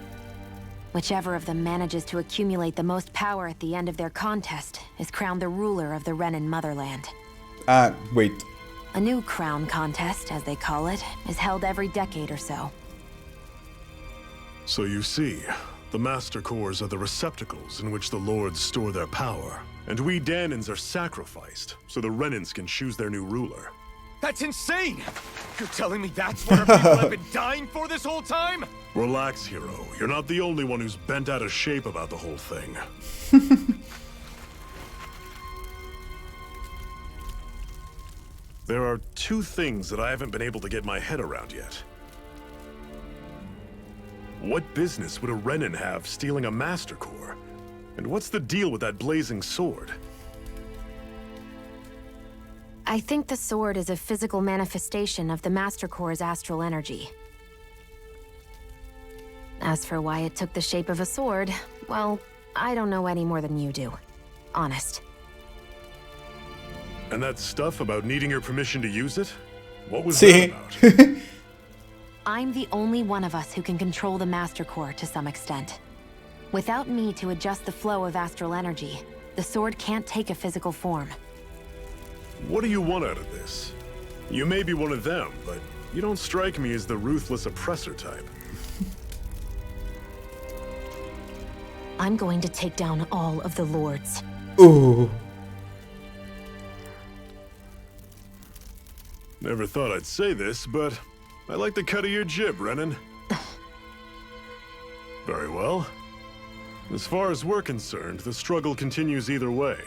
Whichever of them manages to accumulate the most power at the end of their contest is crowned the ruler of the Renan motherland.
Wait.
A new crown contest, as they call it, is held every decade or so.
So you see, the Master Cores are the receptacles in which the Lords store their power. And we Danans are sacrificed, so the Renans can choose their new ruler.
That's insane! You're telling me that's what our people have been dying for this whole time?
Relax, hero. You're not the only one who's bent out of shape about the whole thing. There are 2 things that I haven't been able to get my head around yet. What business would a Renan have stealing a Master Core? And what's the deal with that blazing sword?
I think the sword is a physical manifestation of the Master Core's astral energy. As for why it took the shape of a sword, well, I don't know any more than you do. Honest.
And that stuff about needing your permission to use it? What was
Sí.
that about?
I'm the only one of us who can control the Master Core to some extent. Without me to adjust the flow of astral energy, the sword can't take a physical form.
What do you want out of this? You may be one of them, but you don't strike me as the ruthless oppressor type.
I'm going to take down all of the lords.
Ooh.
Never thought I'd say this, but I like the cut of your jib, Renan. Very well. As far as we're concerned, the struggle continues either way.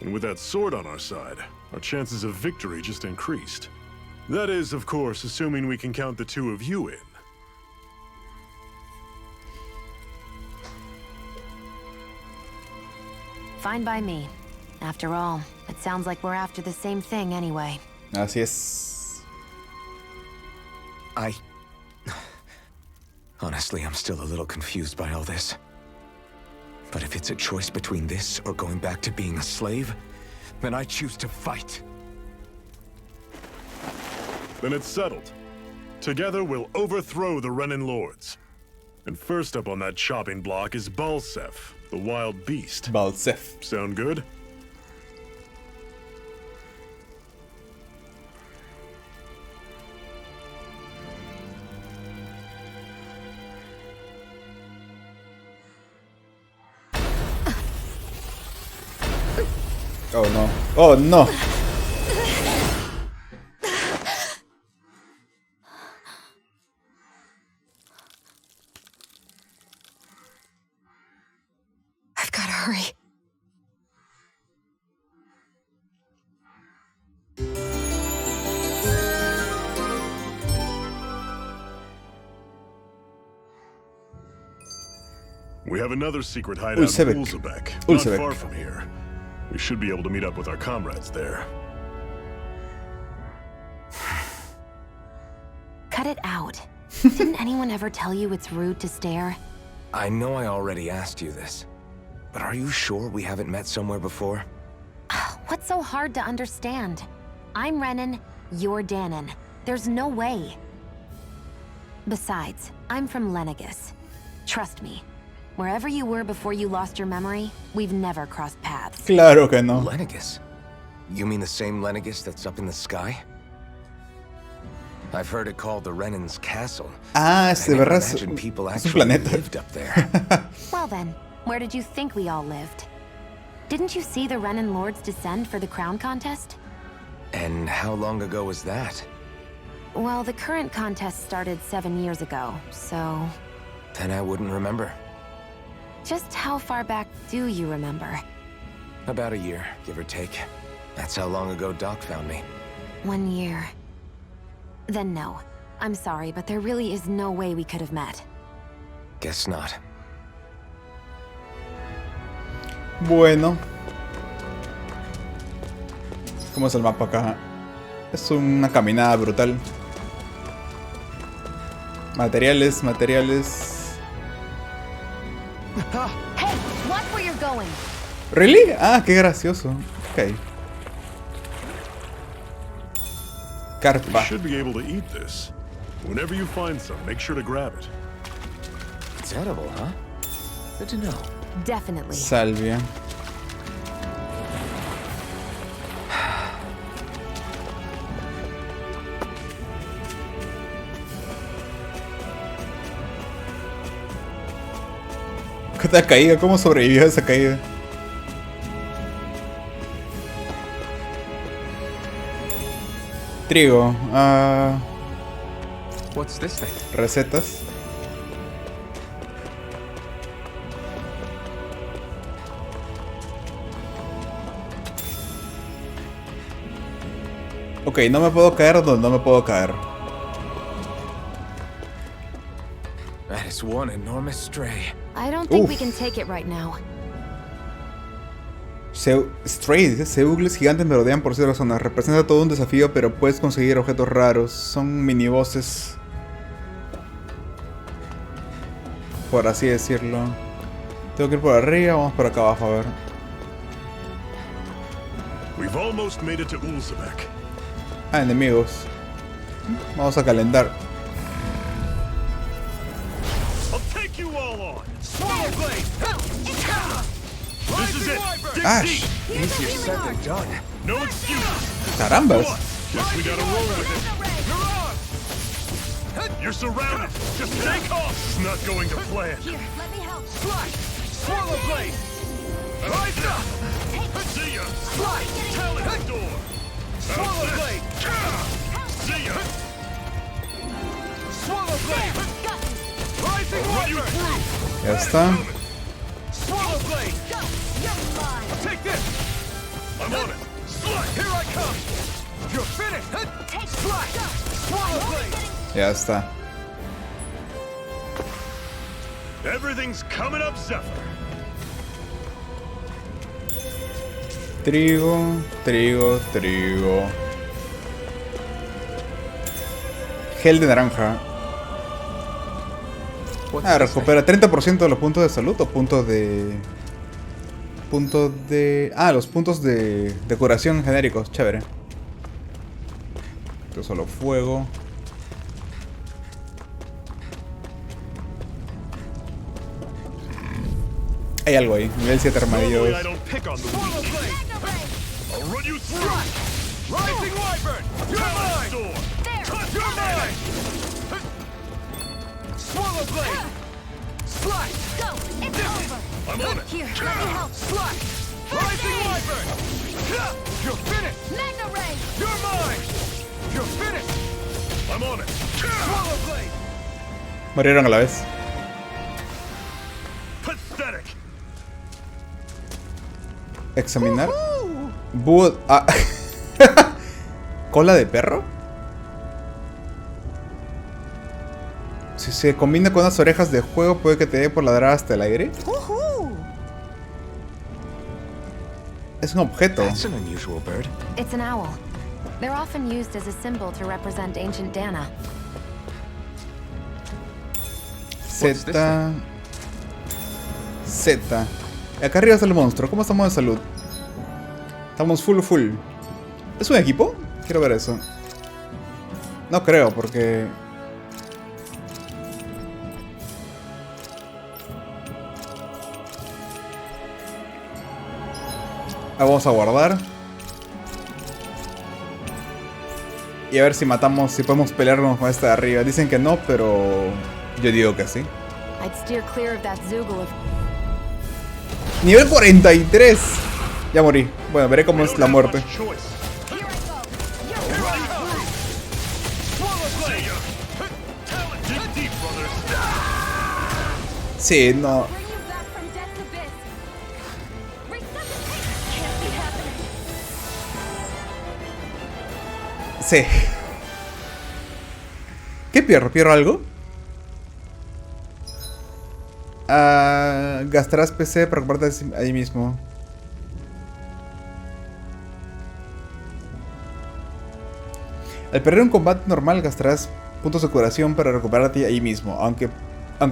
And with that sword on our side, our chances of victory just increased. That is, of course, assuming we can count the two of you in.
Fine by me. After all, it sounds like we're after the same thing anyway.
Así es.
Honestly, I'm still a little confused by all this. But if it's a choice between this or going back to being a slave, then I choose to fight.
Then it's settled. Together we'll overthrow the Renan lords. And first up on that chopping block is Balsef, the wild beast.
Balsef.
Sound good?
Oh no. Oh no.
I've got to hurry.
We have another secret hideout in Ulzebek, not far from here. We should be able to meet up with our comrades there.
Cut it out. Didn't anyone ever tell you it's rude to stare?
I know I already asked you this, but are you sure we haven't met somewhere before?
What's so hard to understand? I'm Renan, you're Danon. There's no way. Besides, I'm from Lenegis. Trust me, wherever you were before you lost your memory, we've never crossed paths.
Claro que no.
Lenegis? You mean the same Lenegis that's up in the sky? I've heard it called the Renan's Castle.
Ah, es de verdad.
Es un
planeta.
Lived up there.
Well then, where did you think we all lived? Didn't you see the Renan lords descend for the crown contest?
And how long ago was that?
Well, the current contest started 7 years ago, so...
Then I wouldn't remember.
Just how far back do you remember?
About a year, give or take. That's how long ago Doc found me.
1 year. Then no. I'm sorry, but there really is no way we could have met.
Guess not.
Bueno. ¿Cómo es el mapa acá? Es una caminada brutal. Materiales, materiales.
Hey, watch where you're going.
¿Really? Ah, qué gracioso. Ok. Carpa.
You should be able to eat this. Whenever you find some, make sure to grab it.
It's edible, huh? Good to know.
Definitely.
Salvia. ¿Qué tal caída? ¿Cómo sobrevivió a esa caída? Trigo.
What's this thing?
Recetas. Ok, no me puedo caer donde no me puedo caer.
That is one enormous stray.
I don't think we can take it right now.
Stray, dice, Seugles gigantes me rodean por 0 zonas. Representa todo un desafío, pero puedes conseguir objetos raros. Son minibosses. Por así decirlo. Tengo que ir por arriba, vamos por acá abajo, a ver.
We've almost made it to Ulzebek.
Ah, enemigos. Vamos a calentar. Ash.
Easier said than done.
No excuses.
Carambas.
Guess we gotta roll with it. You're surrounded. Just take off. It's not going to plan.
Here, let me help.
Swallow blade! Rise up!
See ya.
Slide!
Talent door.
Swallow blade!
See ya.
Swallow blade! Rising
Run you
wyvern!
through.
Ya está.
Swallow blade! Take this!
I'm on it. Slide.
Here I come! You're finished! Slide! Swallow blade!
Ya está.
Everything's coming up, Zephyr.
Trigo, trigo, trigo. Gel de naranja. Ah, recupera 30% de los puntos de salud o puntos de... Ah, los puntos de curación genéricos. Chévere. Esto es solo fuego. Hay algo ahí. Nivel 7 armadillos.
I don't pick on the weak. I'll run you through.
Rising wyvern! You're mine!
Door.
You're mine! Swallow blade! Slide!
Go! It's over!
I'm on it.
Here, let me help.
Slide! Rising wyvern! You're finished!
Magna Ray!
You're mine! You're finished!
I'm on it.
Swallow blade!
Murieron a la vez.
Pathetic.
Examinar. Búho. Ah. ¿Cola de perro? Si se combina con unas orejas de juego, puede que te dé por ladrar hasta el aire. Es un objeto.
That's an unusual bird.
It's an owl. They're often used as a symbol to represent ancient Dana.
Z. Z. Acá arriba está el monstruo. ¿Cómo estamos de salud? Estamos full. ¿Es un equipo? Quiero ver eso. No creo, porque... Vamos a guardar. Y a ver si matamos, si podemos pelearnos con esta de arriba. Dicen que no, pero yo digo que sí.
I'd steer clear of that Zoogle if...
Nivel 43. Ya morí. Bueno, veré cómo es la muerte. Sí, no. Sí. ¿Qué pierdo? ¿Pierdo algo? Gastarás PC para comprarte ahí mismo. Al perder un combate normal gastarás puntos de curación para recuperarte ahí mismo. Aunque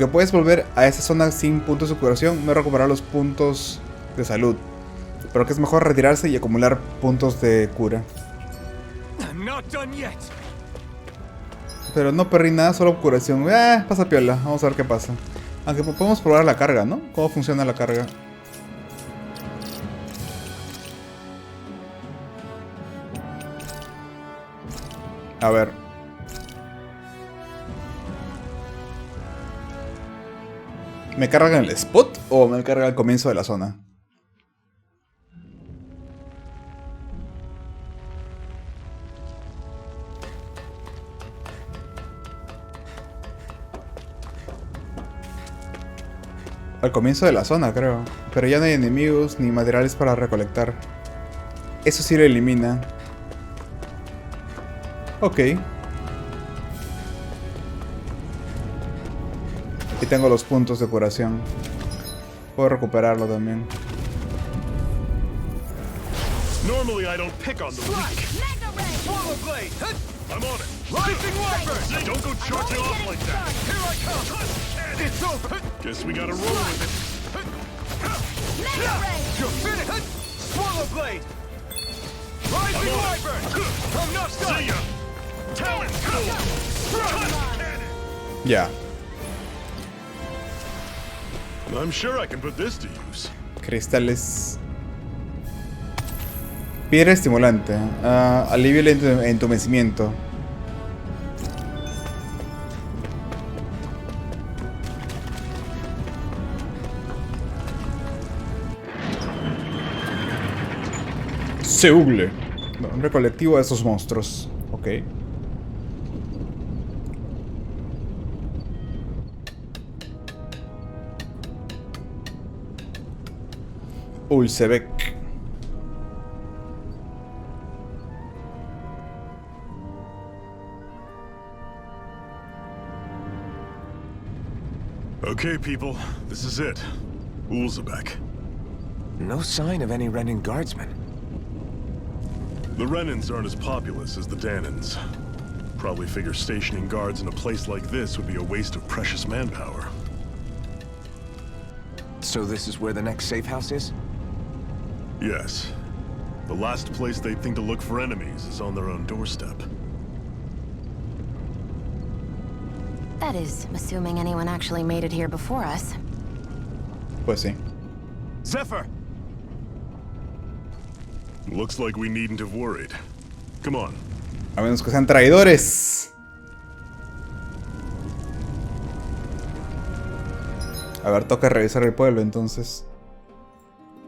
puedes volver a esa zona sin puntos de curación, no recuperar los puntos de salud. Pero que es mejor retirarse y acumular puntos de cura. Pero no perdí nada, solo curación. Pasa piola, vamos a ver qué pasa. Aunque podemos probar la carga, ¿no? ¿Cómo funciona la carga? A ver. ¿Me carga en el spot o me carga al comienzo de la zona? Al comienzo de la zona, creo. Pero ya no hay enemigos ni materiales para recolectar. Eso sí lo elimina. Ok. Y tengo los puntos de curación. Puedo recuperarlo también.
Normally I don't pick on the weak.
Swallow blade!
I'm on it.
Rising wyvern!
Don't go charging off like that.
Here I come! It's over!
Guess we gotta roll with it.
You're finished! Swallow blade! Rising wyvern! I'm not done!
See ya.
Ya.
I'm sure I can put this to use.
Cristales. Piedra estimulante. Alivio el entumecimiento. Seugle. Nombre colectivo de esos monstruos. Ok. Ulsebek.
Okay, people, this is it. Ulzebek.
No sign of any Renin guardsmen.
The Renins aren't as populous as the Danins. Probably figure stationing guards in a place like this would be a waste of precious manpower.
So this is where the next safe house is?
Yes. The last place they'd think to look for enemies is on their own doorstep.
That is, assuming anyone actually made it here before us.
Pues sí.
Zephyr!
Looks like we needn't have worried. Come on.
A menos que sean traidores. A ver, toca revisar el pueblo entonces.